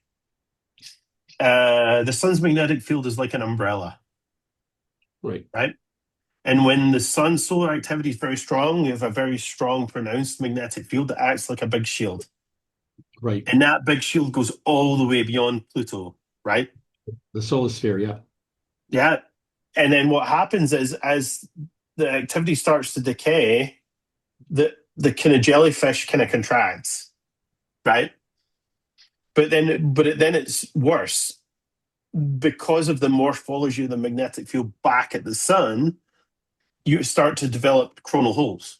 The sun's magnetic field is like an umbrella. right, Right. And when the sun's solar activity is very strong, we have a very strong, pronounced magnetic field that acts like a big shield. right. And that big shield goes all the way beyond Pluto, right? The solar sphere, yeah. Yeah. And then what happens is as the activity starts to decay, the kind of jellyfish kind of contracts, right? But then it's worse because of the morphology of the magnetic field back at the sun. You start to develop coronal holes,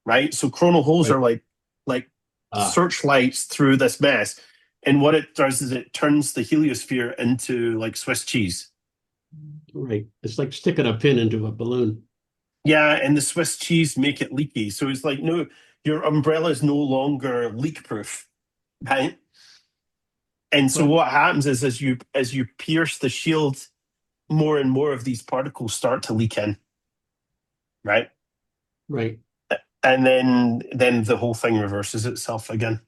right? So coronal holes Right. are like Ah, searchlights through this mess. And what it does is it turns the heliosphere into like Swiss cheese. right. It's like sticking a pin into a balloon. Yeah, and the Swiss cheese make it leaky. So it's like, no, your umbrella is no longer leak proof, right? And so But what happens is as you pierce the shield, more and more of these particles start to leak in, right? right. And then the whole thing reverses itself again.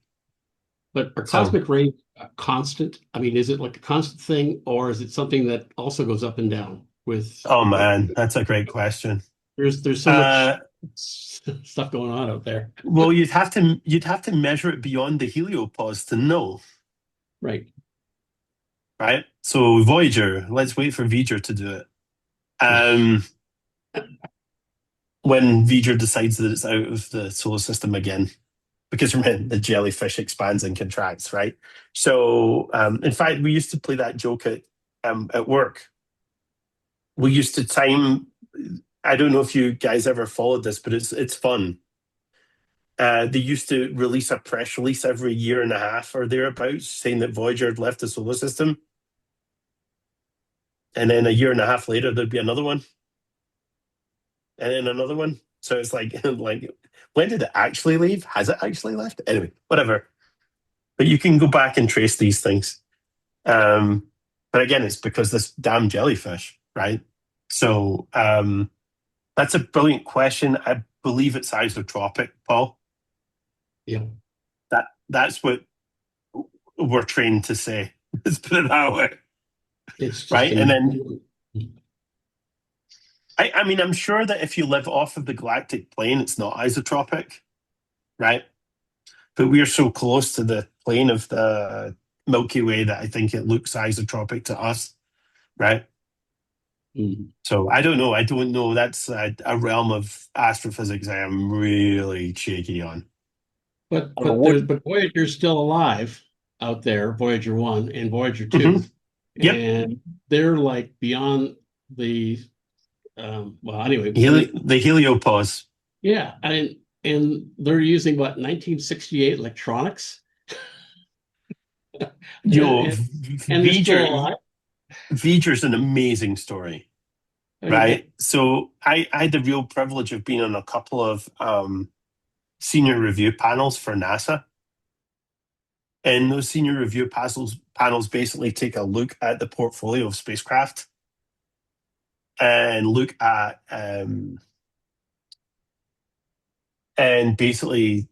But are So cosmic rays a constant? I mean, is it like a constant thing, or is it something that also goes up and down with oh man, that's a great question. there's so much Uh stuff going on out there. well you'd have to measure it beyond the heliopause to know, Right. right? So Voyager, let's wait for Voyager to do it. When Voyager decides that it's out of the solar system again. Because remember, the jellyfish expands and contracts, right? So, in fact, we used to play that joke at work. We used to time. I don't know if you guys ever followed this, but it's fun. They used to release a press release every year and a half or thereabouts, saying that Voyager had left the solar system, and then a year and a half later there'd be another one, and then another one. So it's like, like, when did it actually leave? Has it actually left? Anyway, whatever. But you can go back and trace these things. But again, it's because this damn jellyfish, right? So that's a brilliant question. I believe it's isotropic, Paul. Yeah. That's what we're trained to say. Let's put it that way, It's just right? And then I mean, I'm sure that if you live off of the galactic plane, it's not isotropic, right? But we're so close to the plane of the Milky Way that I think it looks isotropic to us, right? Mhm. So I don't know. I don't know. That's a realm of astrophysics I am really shaky on. But Voyager's still alive out there, Voyager 1 and Voyager Mhm. 2. Yep. And they're like beyond the well, anyway, The heliopause. yeah, and they're using what 1968 electronics, You know, and, and they're still V'ger, alive. V'ger's an amazing story, I mean, right? So I had the real privilege of being on a couple of senior review panels for NASA. And those senior review panels basically take a look at the portfolio of spacecraft and look at and basically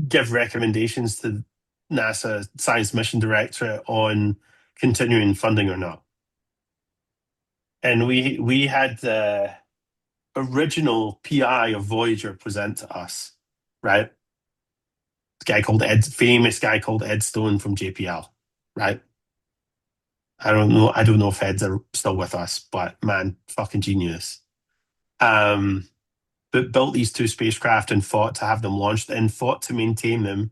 give recommendations to NASA Science Mission Directorate on continuing funding or not. And we had the original PI of Voyager present to us, right? Famous guy called Ed Stone from JPL, right? I don't know if Ed's are still with us, but man, fucking genius. But built these two spacecraft and fought to have them launched and fought to maintain them.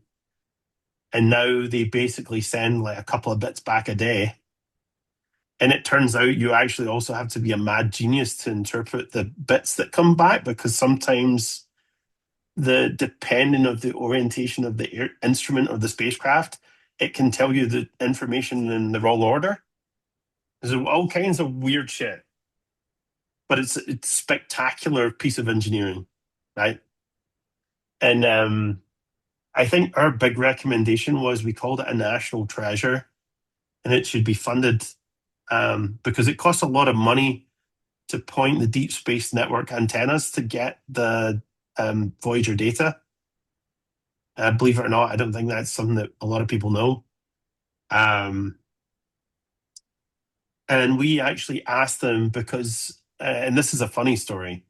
And now they basically send like a couple of bits back a day. And it turns out you actually also have to be a mad genius to interpret the bits that come back, because sometimes depending of the orientation of the instrument or the spacecraft, it can tell you the information in the wrong order. There's all kinds of weird shit. But it's a spectacular piece of engineering, right? And I think our big recommendation was we called it a national treasure, and it should be funded because it costs a lot of money to point the Deep Space Network antennas to get the Voyager data. Believe it or not, I don't think that's something that a lot of people know. And we actually asked them because, and this is a funny story.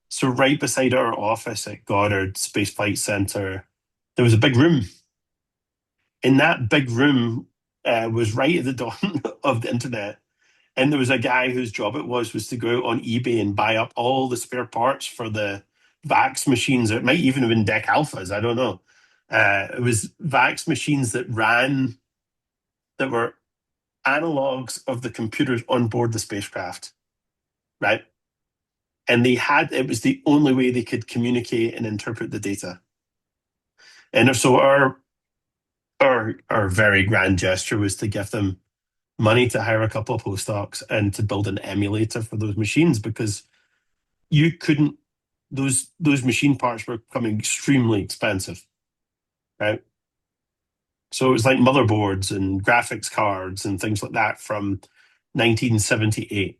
So right beside our office at Goddard Space Flight Center, there was a big room. In that big room was right at the dawn of the internet. And there was a guy whose job it was to go out on eBay and buy up all the spare parts for the VAX machines. It might even have been DEC Alphas, I don't know. It was VAX machines that were analogs of the computers on board the spacecraft, right? And it was the only way they could communicate and interpret the data. And so our very grand gesture was to give them money to hire a couple of postdocs and to build an emulator for those machines, because you couldn't, those machine parts were becoming extremely expensive, right? So it was like motherboards and graphics cards and things like that from 1978.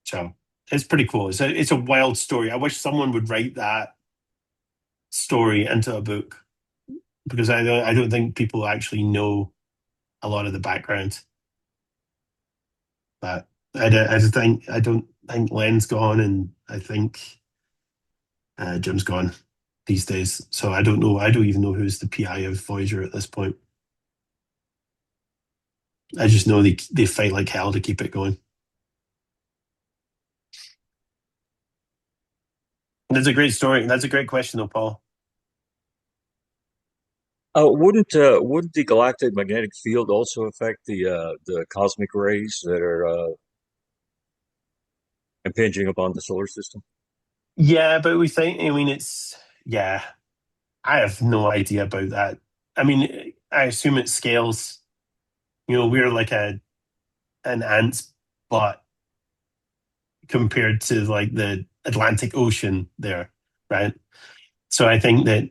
So it's pretty cool. It's a wild story. I wish someone would write that story into a book, because I don't think people actually know a lot of the background. But I don't think Len's gone, and I think Jim's gone these days. So I don't know. I don't even know who's the PI of Voyager at this point. I just know they fight like hell to keep it going. That's a great story. That's a great question, though, Paul. Wouldn't the galactic magnetic field also affect the cosmic rays that are impinging upon the solar system? Yeah, but yeah, I have no idea about that. I mean, I assume it scales. We're like an ant's butt compared to like the Atlantic Ocean there, right? So I think that,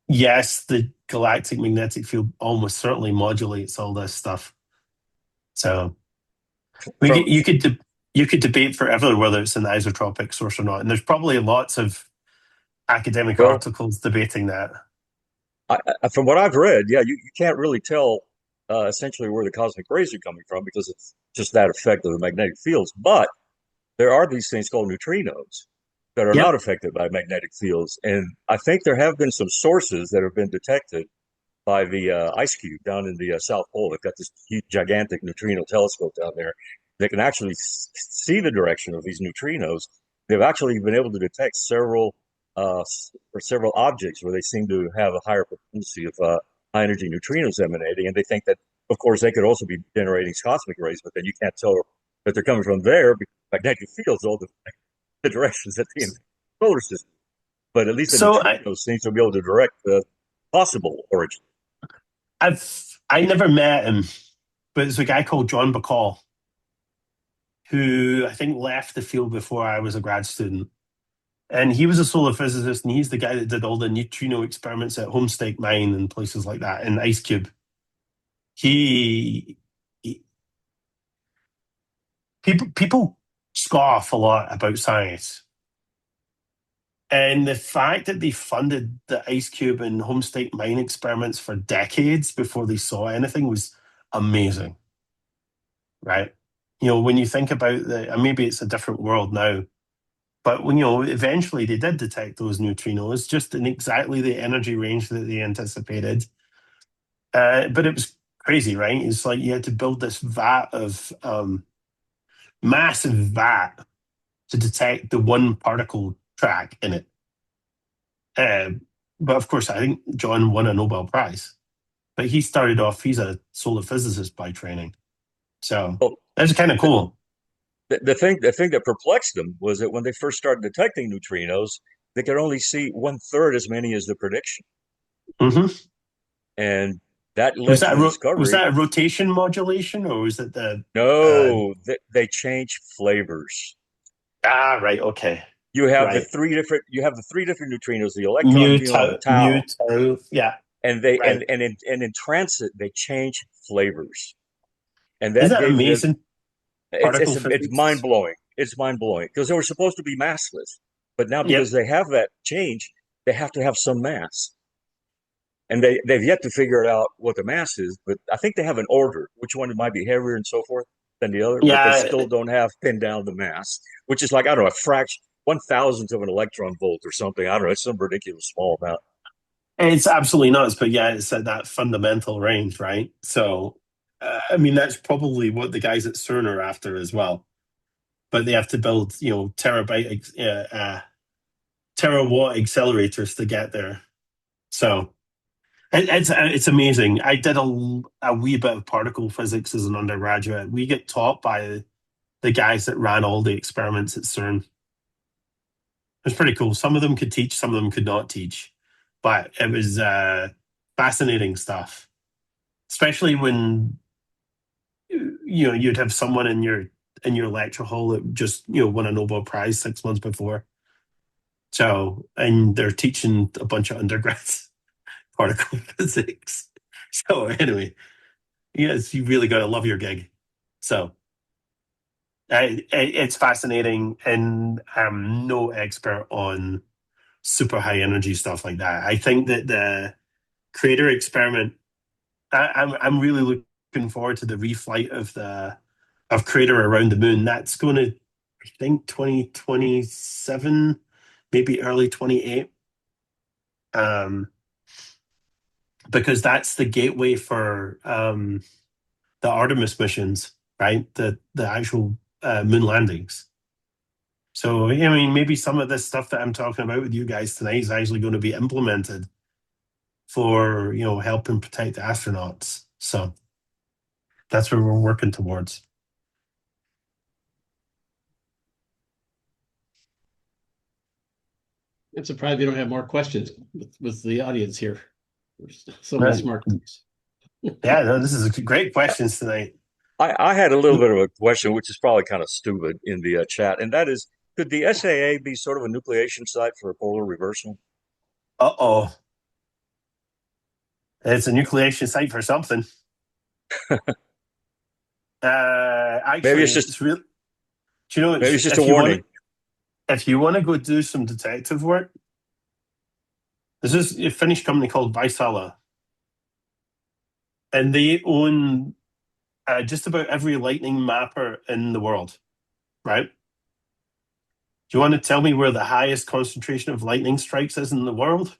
yes, the galactic magnetic field almost certainly modulates all this stuff. So you could debate forever whether it's an isotropic source or not, and there's probably lots of academic articles debating that. From what I've read, yeah, you can't really tell essentially where the cosmic rays are coming from, because it's just that effect of the magnetic fields. But there are these things called neutrinos that are not affected by magnetic fields. And I think there have been some sources that have been detected by the ice cube down in the South Pole. They've got this huge, gigantic neutrino telescope down there. They can actually see the direction of these neutrinos. They've actually been able to detect several objects where they seem to have a higher potency of high energy neutrinos emanating. And they think that, of course, they could also be generating cosmic rays, but then you can't tell that they're coming from there, because magnetic fields all the directions that the solar system. But at least the neutrinos seem to be able to direct the possible origin. I never met him, but there's a guy called John Bacall who I think left the field before I was a grad student. And he was a solar physicist, and he's the guy that did all the neutrino experiments at Homestake Mine and places like that, in Ice Cube. People scoff a lot about science. And the fact that they funded the Ice Cube and Homestake Mine experiments for decades before they saw anything was amazing, right? When you think about maybe it's a different world now, but when eventually they did detect those neutrinos, just in exactly the energy range that they anticipated. But it was crazy, right? It's like you had to build this massive vat to detect the one particle track in it. But of course, I think John won a Nobel Prize. But he's a solar physicist by training. So Well, that's kind of cool. the thing that perplexed them was that when they first started detecting neutrinos, they could only see one third as many as the prediction, Hmm. and that led to the Was discovery. that a rotation modulation, or was it the? Uh, No, they change flavors. right, okay, right. You have the three different neutrinos: the electron, muon, and Mu tau, tau. Yeah, and they right. and in transit they change flavors, and Isn't that that gave them. amazing? Particle It's mind physics. blowing. It's mind blowing because they were supposed to be massless, but now Yep. because they have that change, they have to have some mass, and they've yet to figure out what the mass is. But I think they have an order, which one might be heavier and so forth than the other, but they Yeah, still don't have pinned down the mass, which is like I don't know a fraction, 1,000th of an electron volt or something. I don't know. It's some ridiculous small amount. it's absolutely nuts. But yeah, it's at that fundamental range, right? So, I mean, that's probably what the guys at CERN are after as well. But they have to build, terawatt accelerators to get there. So it's amazing. I did a wee bit of particle physics as an undergraduate. We get taught by the guys that ran all the experiments at CERN. It was pretty cool. Some of them could teach, some of them could not teach, but it was fascinating stuff. Especially when you'd have someone in your lecture hall that just won a Nobel Prize 6 months before. So, and they're teaching a bunch of undergrads particle physics. So anyway, yes, you really got to love your gig. So it's fascinating, and I'm no expert on super high energy stuff like that. I think that the Crater experiment, I'm really looking forward to the reflight of Crater around the moon. That's going to, I think, 2027, maybe early 28. Because that's the gateway for the Artemis missions, right? The actual moon landings. So, I mean, maybe some of this stuff that I'm talking about with you guys tonight is actually going to be implemented for, helping protect the astronauts. So that's where we're working towards. I'm surprised we don't have more questions with the audience here. There's so many smart ones. Yeah, no, this is great questions tonight. I had a little bit of a question, which is probably kind of stupid in the chat, and that is, could the SAA be sort of a nucleation site for a polar reversal? Uh-oh. It's a nucleation site for something. Maybe Actually, it's just it's real. Do you know, maybe it's just a warning. If you want to go do some detective work, there's this a Finnish company called Vaisala, and they own just about every lightning mapper in the world, right? Do you want to tell me where the highest concentration of lightning strikes is in the world?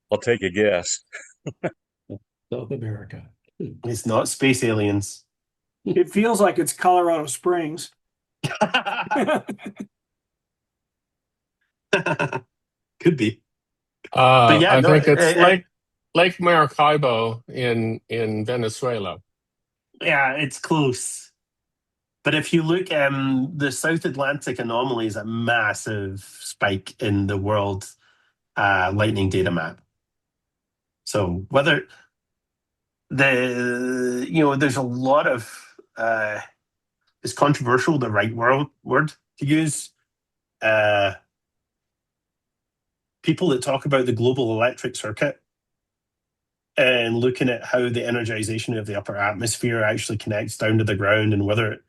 I'll take a guess. South America. It's not space aliens. It feels like it's Colorado Springs. Could be. But yeah, I no, think it's Lake Maracaibo in Venezuela. yeah, it's close. But if you look, the South Atlantic anomaly is a massive spike in the world lightning data map. So whether there's a lot of it's controversial, the right word to use. People that talk about the global electric circuit and looking at how the energization of the upper atmosphere actually connects down to the ground, and whether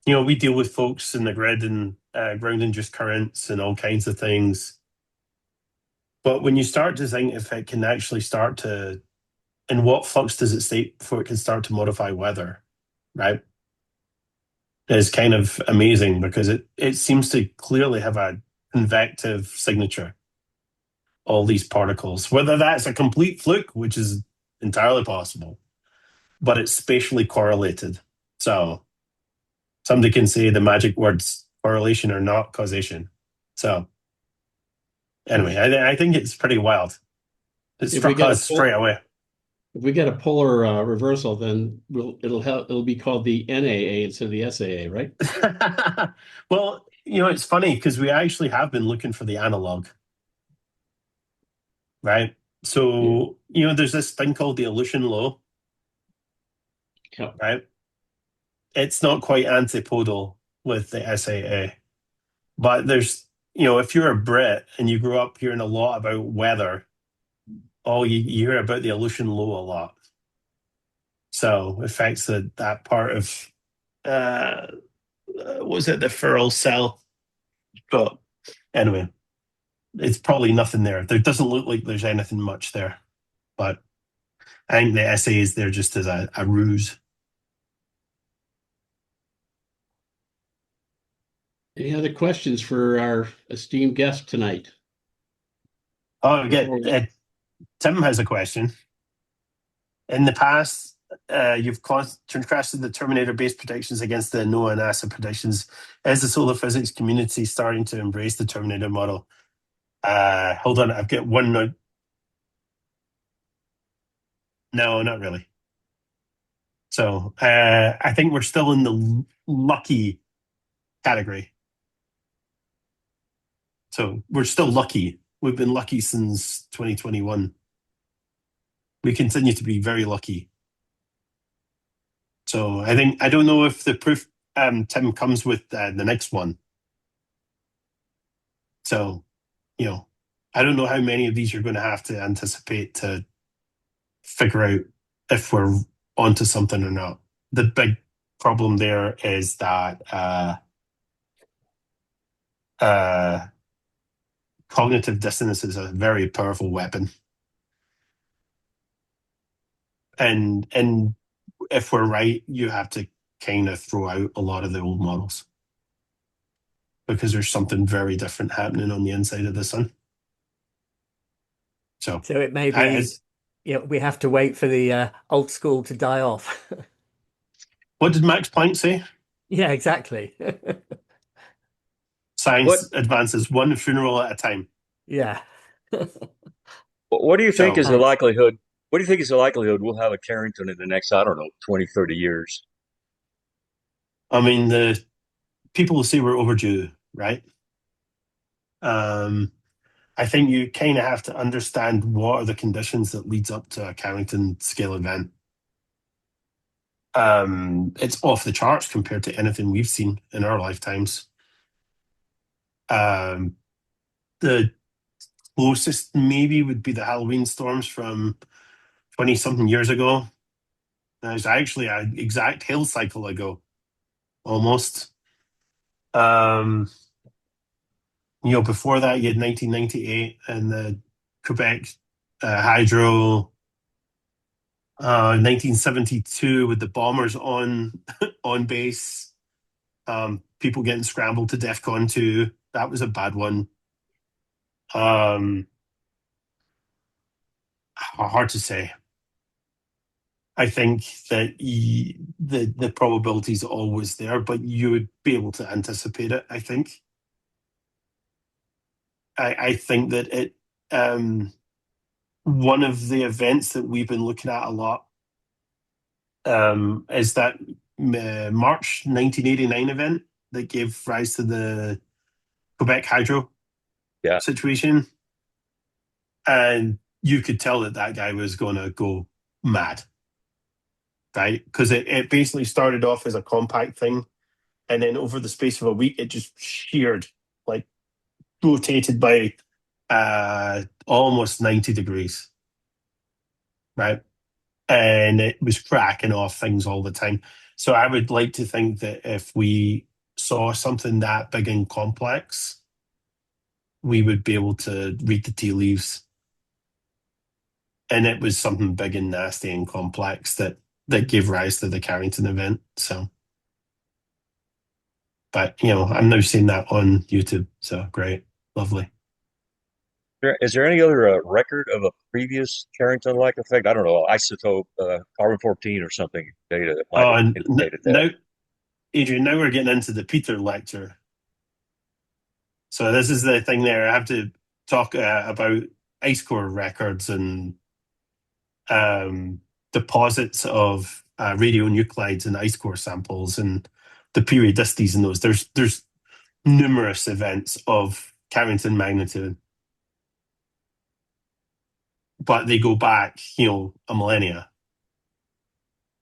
we deal with folks in the grid and ground-induced currents and all kinds of things. But when you start to think if it can actually start to, in what flux does it state before it can start to modify weather, right? It's kind of amazing because it seems to clearly have a convective signature, all these particles. Whether that's a complete fluke, which is entirely possible, but it's spatially correlated. So somebody can say the magic words correlation or not causation. So anyway, I think it's pretty wild. It struck us straight away. If we get a polar reversal, then it'll be called the NAA instead of the SAA, right? Well, it's funny because we actually have been looking for the analog, right? So, there's this thing called the Aleutian low, Yeah. right? It's not quite antipodal with the SAA, but there's, if you're a Brit and you grew up hearing a lot about weather, you hear about the Aleutian low a lot. So it affects that part of, was it the Ferrel cell? But anyway, it's probably nothing there. There doesn't look like there's anything much there, but I think the SA is there just as a ruse. Any other questions for our esteemed guest tonight? Oh, Tim has a question. In the past, you've contrasted the Terminator-based predictions against the NOAA and NASA predictions. Is the solar physics community starting to embrace the Terminator model? Hold on, I've got one note. No, not really. So I think we're still in the lucky category. So we're still lucky. We've been lucky since 2021. We continue to be very lucky. So I don't know if the proof, Tim, comes with the next one. So, I don't know how many of these you're going to have to anticipate to figure out if we're onto something or not. The big problem there is that cognitive dissonance is a very powerful weapon. And if we're right, you have to kind of throw out a lot of the old models because there's something very different happening on the inside of the sun. So it may be, we have to wait for the old school to die off. What did Max Planck say? Yeah, exactly. Science advances one funeral at a time. Yeah. What do you think is the Thanks. likelihood? What do you think is the likelihood we'll have a Carrington in the next, I don't know, 20, 30 years? I mean, the people will say we're overdue, right? I think you kind of have to understand what are the conditions that leads up to a Carrington scale event. It's off the charts compared to anything we've seen in our lifetimes. The closest maybe would be the Halloween storms from 20-something years ago. There's actually an exact hail cycle ago, almost. Before that, you had 1998 and the Quebec hydro. 1972 with the bombers on base. People getting scrambled to DEFCON 2. That was a bad one. Hard to say. I think that the probability is always there, but you would be able to anticipate it, I think. I think that one of the events that we've been looking at a lot is that March 1989 event that gave rise to the Quebec hydro situation. And you could tell that guy was going to go mad, right? Because it basically started off as a compact thing. And then over the space of a week, it just sheared, like rotated by almost 90 degrees, right? And it was cracking off things all the time. So I would like to think that if we saw something that big and complex, we would be able to read the tea leaves. And it was something big and nasty and complex that gave rise to the Carrington event. So, but I'm now seeing that on YouTube. So great, lovely. Is there any other record of a previous Carrington-like effect? I don't know, isotope carbon-14 or something data that might have indicated that. Now, Adrian, now we're getting into the Peter lecture. So this is the thing there. I have to talk about ice core records and deposits of radionuclides and ice core samples and the periodicities in those. There's numerous events of Carrington magnitude, but they go back, a millennia,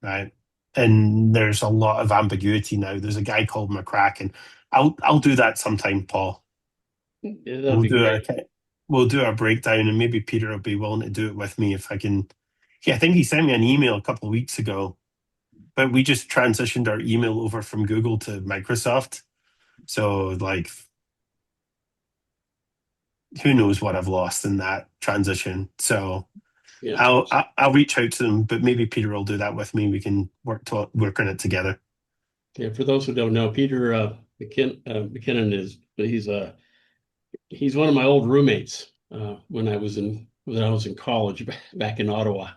right? And there's a lot of ambiguity now. There's a guy called McCracken. I'll do that sometime, Paul. Yeah, that'd be great. We'll do a breakdown, and maybe Peter will be willing to do it with me if I can. Yeah, I think he sent me an email a couple of weeks ago, but we just transitioned our email over from Google to Microsoft. So, like, who knows what I've lost in that transition. So Yeah. I'll reach out to them, but maybe Peter will do that with me. We can work on it together. Yeah, for those who don't know, Peter McKinnon he's one of my old roommates when I was in college back in Ottawa.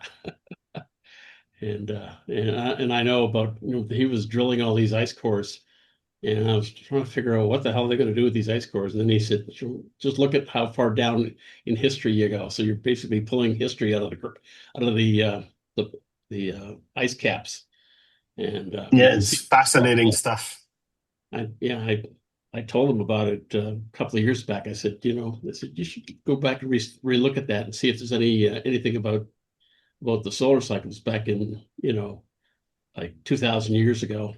And I know about, he was drilling all these ice cores, and I was trying to figure out what the hell they're going to do with these ice cores. And then he said, just look at how far down in history you go. So you're basically pulling history out of the ice caps. And yeah, it's fascinating stuff. I told him about it a couple of years back. I said, you should go back and relook at that and see if there's anything about the solar cycles back in, like 2,000 years ago.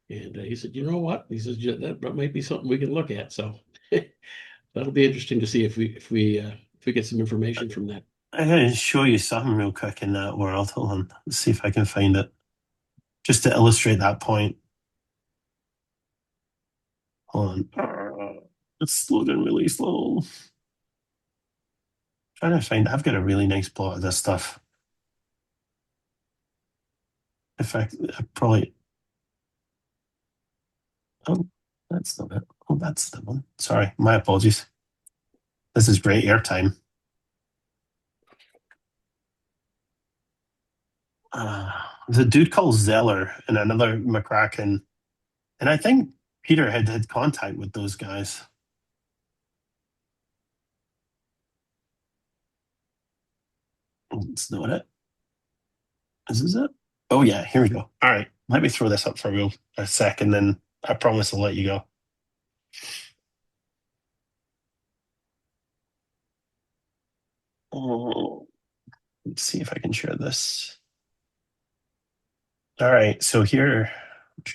And he said, you know what? He says, yeah, that might be something we can look at. So that'll be interesting to see if we get some information from that. I'm going to show you something real quick in that world. Hold on. Let's see if I can find it. Just to illustrate that point. Hold on. It's loading really slow. Trying to find, I've got a really nice plot of this stuff. In fact, I probably, oh, that's not it. Oh, that's the one. Sorry, my apologies. This is great airtime. The dude called Zeller and another McCracken, and I think Peter had contact with those guys. It's not it. Is this it? Oh yeah, here we go. All right, let me throw this up for a sec, and then I promise I'll let you go. Oh, let's see if I can share this. All right, so here, can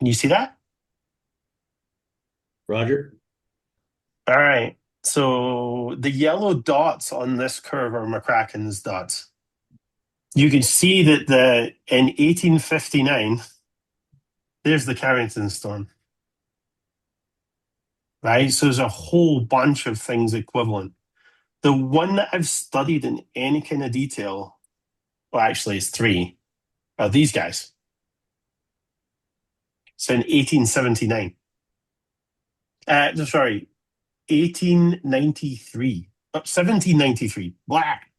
you see that? Roger? All right, so the yellow dots on this curve are McCracken's dots. You can see that in 1859, there's the Carrington storm. Right, so there's a whole bunch of things equivalent. The one that I've studied in any kind of detail, well, actually, it's three, are these guys. So in 1879. Sorry, 1893. 1793. Black.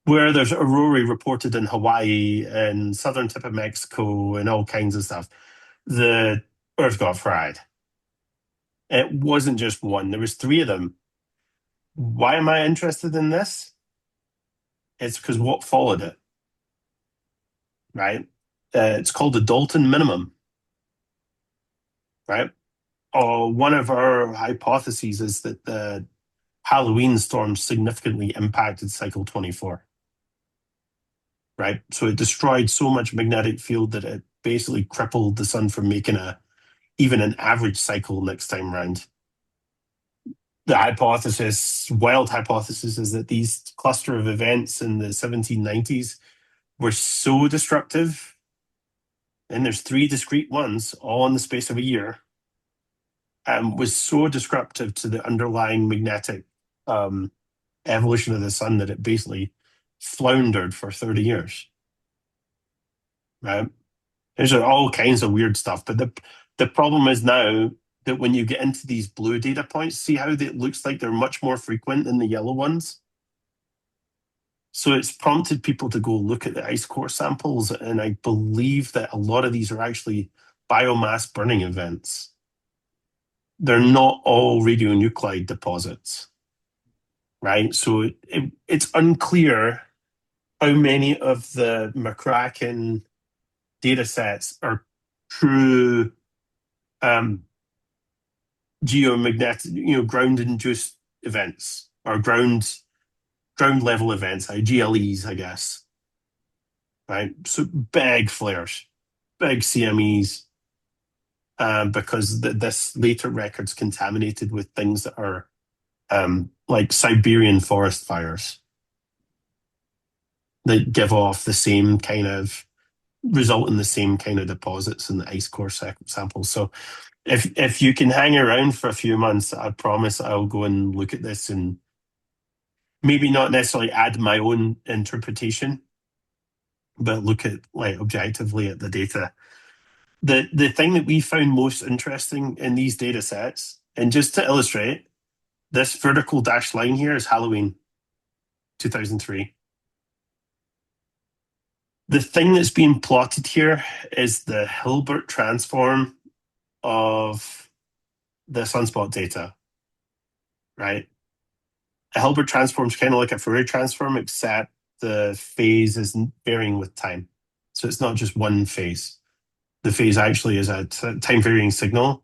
Where there's aurorae reported in Hawaii and southern tip of Mexico and all kinds of stuff. The Earth got fried. It wasn't just one. There was three of them. Why am I interested in this? It's because what followed it, right? It's called the Dalton minimum, right? One of our hypotheses is that the Halloween storm significantly impacted cycle 24, right? So it destroyed so much magnetic field that it basically crippled the sun from making even an average cycle next time round. The hypothesis, wild hypothesis, is that these cluster of events in the 1790s were so destructive, and there's three discrete ones, all in the space of a year, was so disruptive to the underlying magnetic evolution of the sun that it basically floundered for 30 years. Right? There's all kinds of weird stuff, but the problem is now that when you get into these blue data points, see how it looks like they're much more frequent than the yellow ones? So it's prompted people to go look at the ice core samples, and I believe that a lot of these are actually biomass burning events. They're not all radionuclide deposits, right? So it's unclear how many of the McCracken data sets are true geomagnetic, ground-induced events or ground level events, GLEs, I guess, right? So big flares, big CMEs, because this later record's contaminated with things that are like Siberian forest fires that give off the same kind of result in the same kind of deposits in the ice core samples. So if you can hang around for a few months, I promise I'll go and look at this and maybe not necessarily add my own interpretation, but look at objectively at the data. The thing that we found most interesting in these data sets, and just to illustrate, this vertical dashed line here is Halloween 2003. The thing that's being plotted here is the Hilbert transform of the sunspot data, right? A Hilbert transform is kind of like a Fourier transform, except the phase is varying with time. So it's not just one phase. The phase actually is a time varying signal.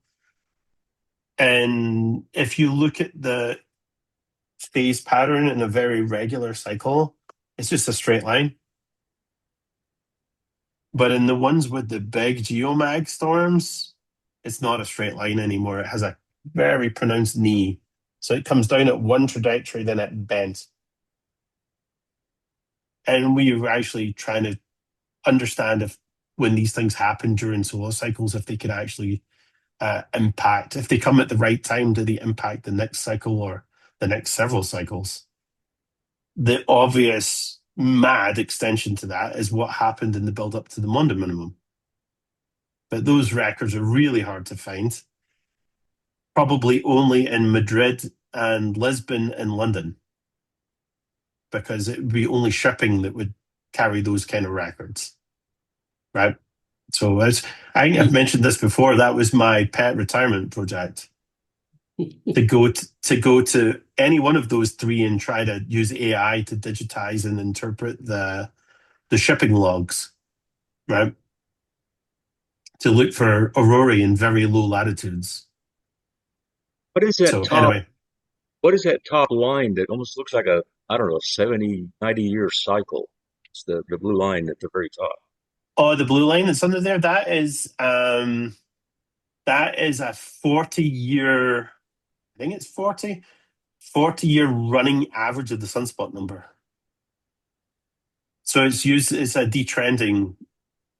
And if you look at the phase pattern in a very regular cycle, it's just a straight line. But in the ones with the big geomag storms, it's not a straight line anymore. It has a very pronounced knee. So it comes down at one trajectory, then it bends. And we were actually trying to understand if when these things happen during solar cycles, if they could actually impact, if they come at the right time, do they impact the next cycle or the next several cycles? The obvious mad extension to that is what happened in the build up to the Maunder minimum. But those records are really hard to find. Probably only in Madrid and Lisbon and London, because it would be only shipping that would carry those kind of records, right? So I think I've mentioned this before. That was my pet retirement project. to go to any one of those three and try to use AI to digitize and interpret the shipping logs, right? To look for aurorae in very low latitudes. What is that So top? anyway, What is that top line that almost looks like a, I don't know, 70, 90-year cycle? It's the blue line at the very top. oh, the blue line that's under there, that is a 40-year, I think it's 40-year running average of the sunspot number. So it's used as a detrending,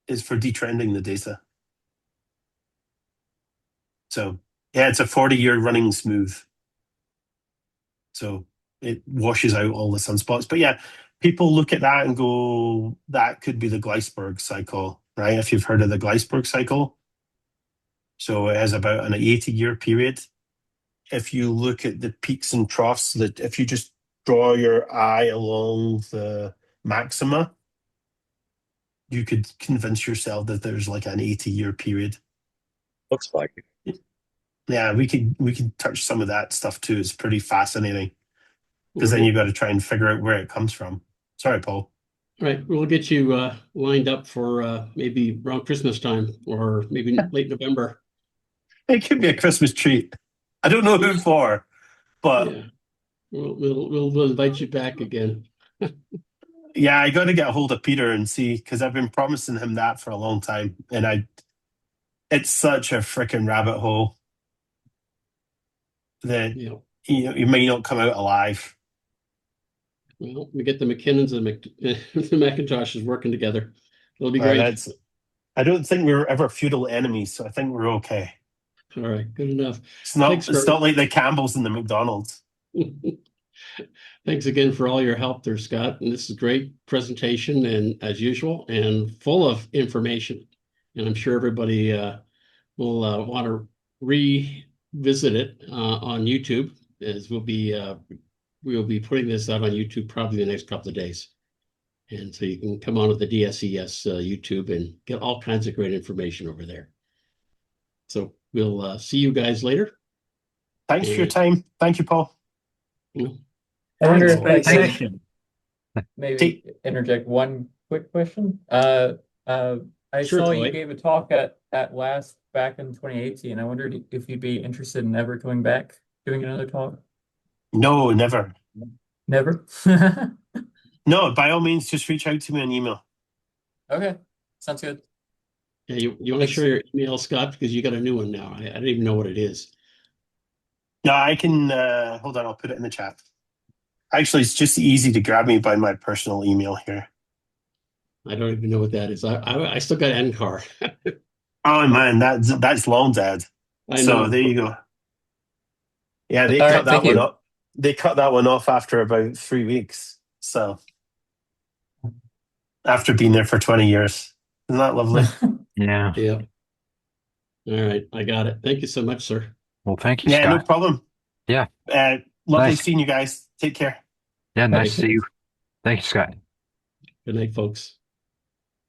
is for detrending the data. So yeah, it's a 40-year running smooth. So it washes out all the sunspots. But yeah, people look at that and go, that could be the Gleisberg cycle, right? If you've heard of the Gleisberg cycle. So it has about an 80-year period. If you look at the peaks and troughs, that if you just draw your eye along the maxima, you could convince yourself that there's like an 80-year period. Looks like it. Yeah, we can touch some of that stuff too. It's pretty fascinating, because then you've got to try and figure out where it comes from. Sorry, Paul. Right. We'll get you lined up for maybe around Christmas time or maybe late November. It could be a Christmas treat. I don't know who for, but Yeah. We'll invite you back again. yeah, I got to get a hold of Peter and see, because I've been promising him that for a long time, and it's such a freaking rabbit hole that you may not come out alive. Well, we get the McKinnons and the McIntoshes working together. It'll be great. I don't think we were ever feudal enemies, so I think we're okay. All right, good enough. It's not like the Campbells and the McDonald's. Thanks again for all your help there, Scott. And this is a great presentation, and as usual, and full of information. And I'm sure everybody will want to revisit it on YouTube, as we'll be putting this out on YouTube probably the next couple of days. And so you can come on to the DSES YouTube and get all kinds of great information over there. So we'll see you guys later. Thanks for your time. Thank you, Paul. I wonder Thanks, if I Spencer. could maybe interject one quick question. I Sure, saw you Chloe. gave a talk at last back in 2018. I wondered if you'd be interested in ever coming back, doing another talk. No, never. Never? No, by all means, just reach out to me on email. Okay, sounds good. Yeah, you want to share your email, Scott, because you got a new one now. I don't even know what it is. No, I can, hold on, I'll put it in the chat. Actually, it's just easy to grab me by my personal email here. I don't even know what that is. I still got NCAR. Oh man, that's long dead. I So know. there you go. Yeah, they All cut right, that thank one you. up. They cut that one off after about 3 weeks. So after being there for 20 years. Isn't that lovely? Yeah. Yeah. All right. I got it. Thank you so much, sir. Well, thank you, Yeah, no Scott. problem. Yeah. Lovely Nice. seeing you guys. Take care. Yeah, nice Bye. to see you. Thank you, Scott. Good night, folks.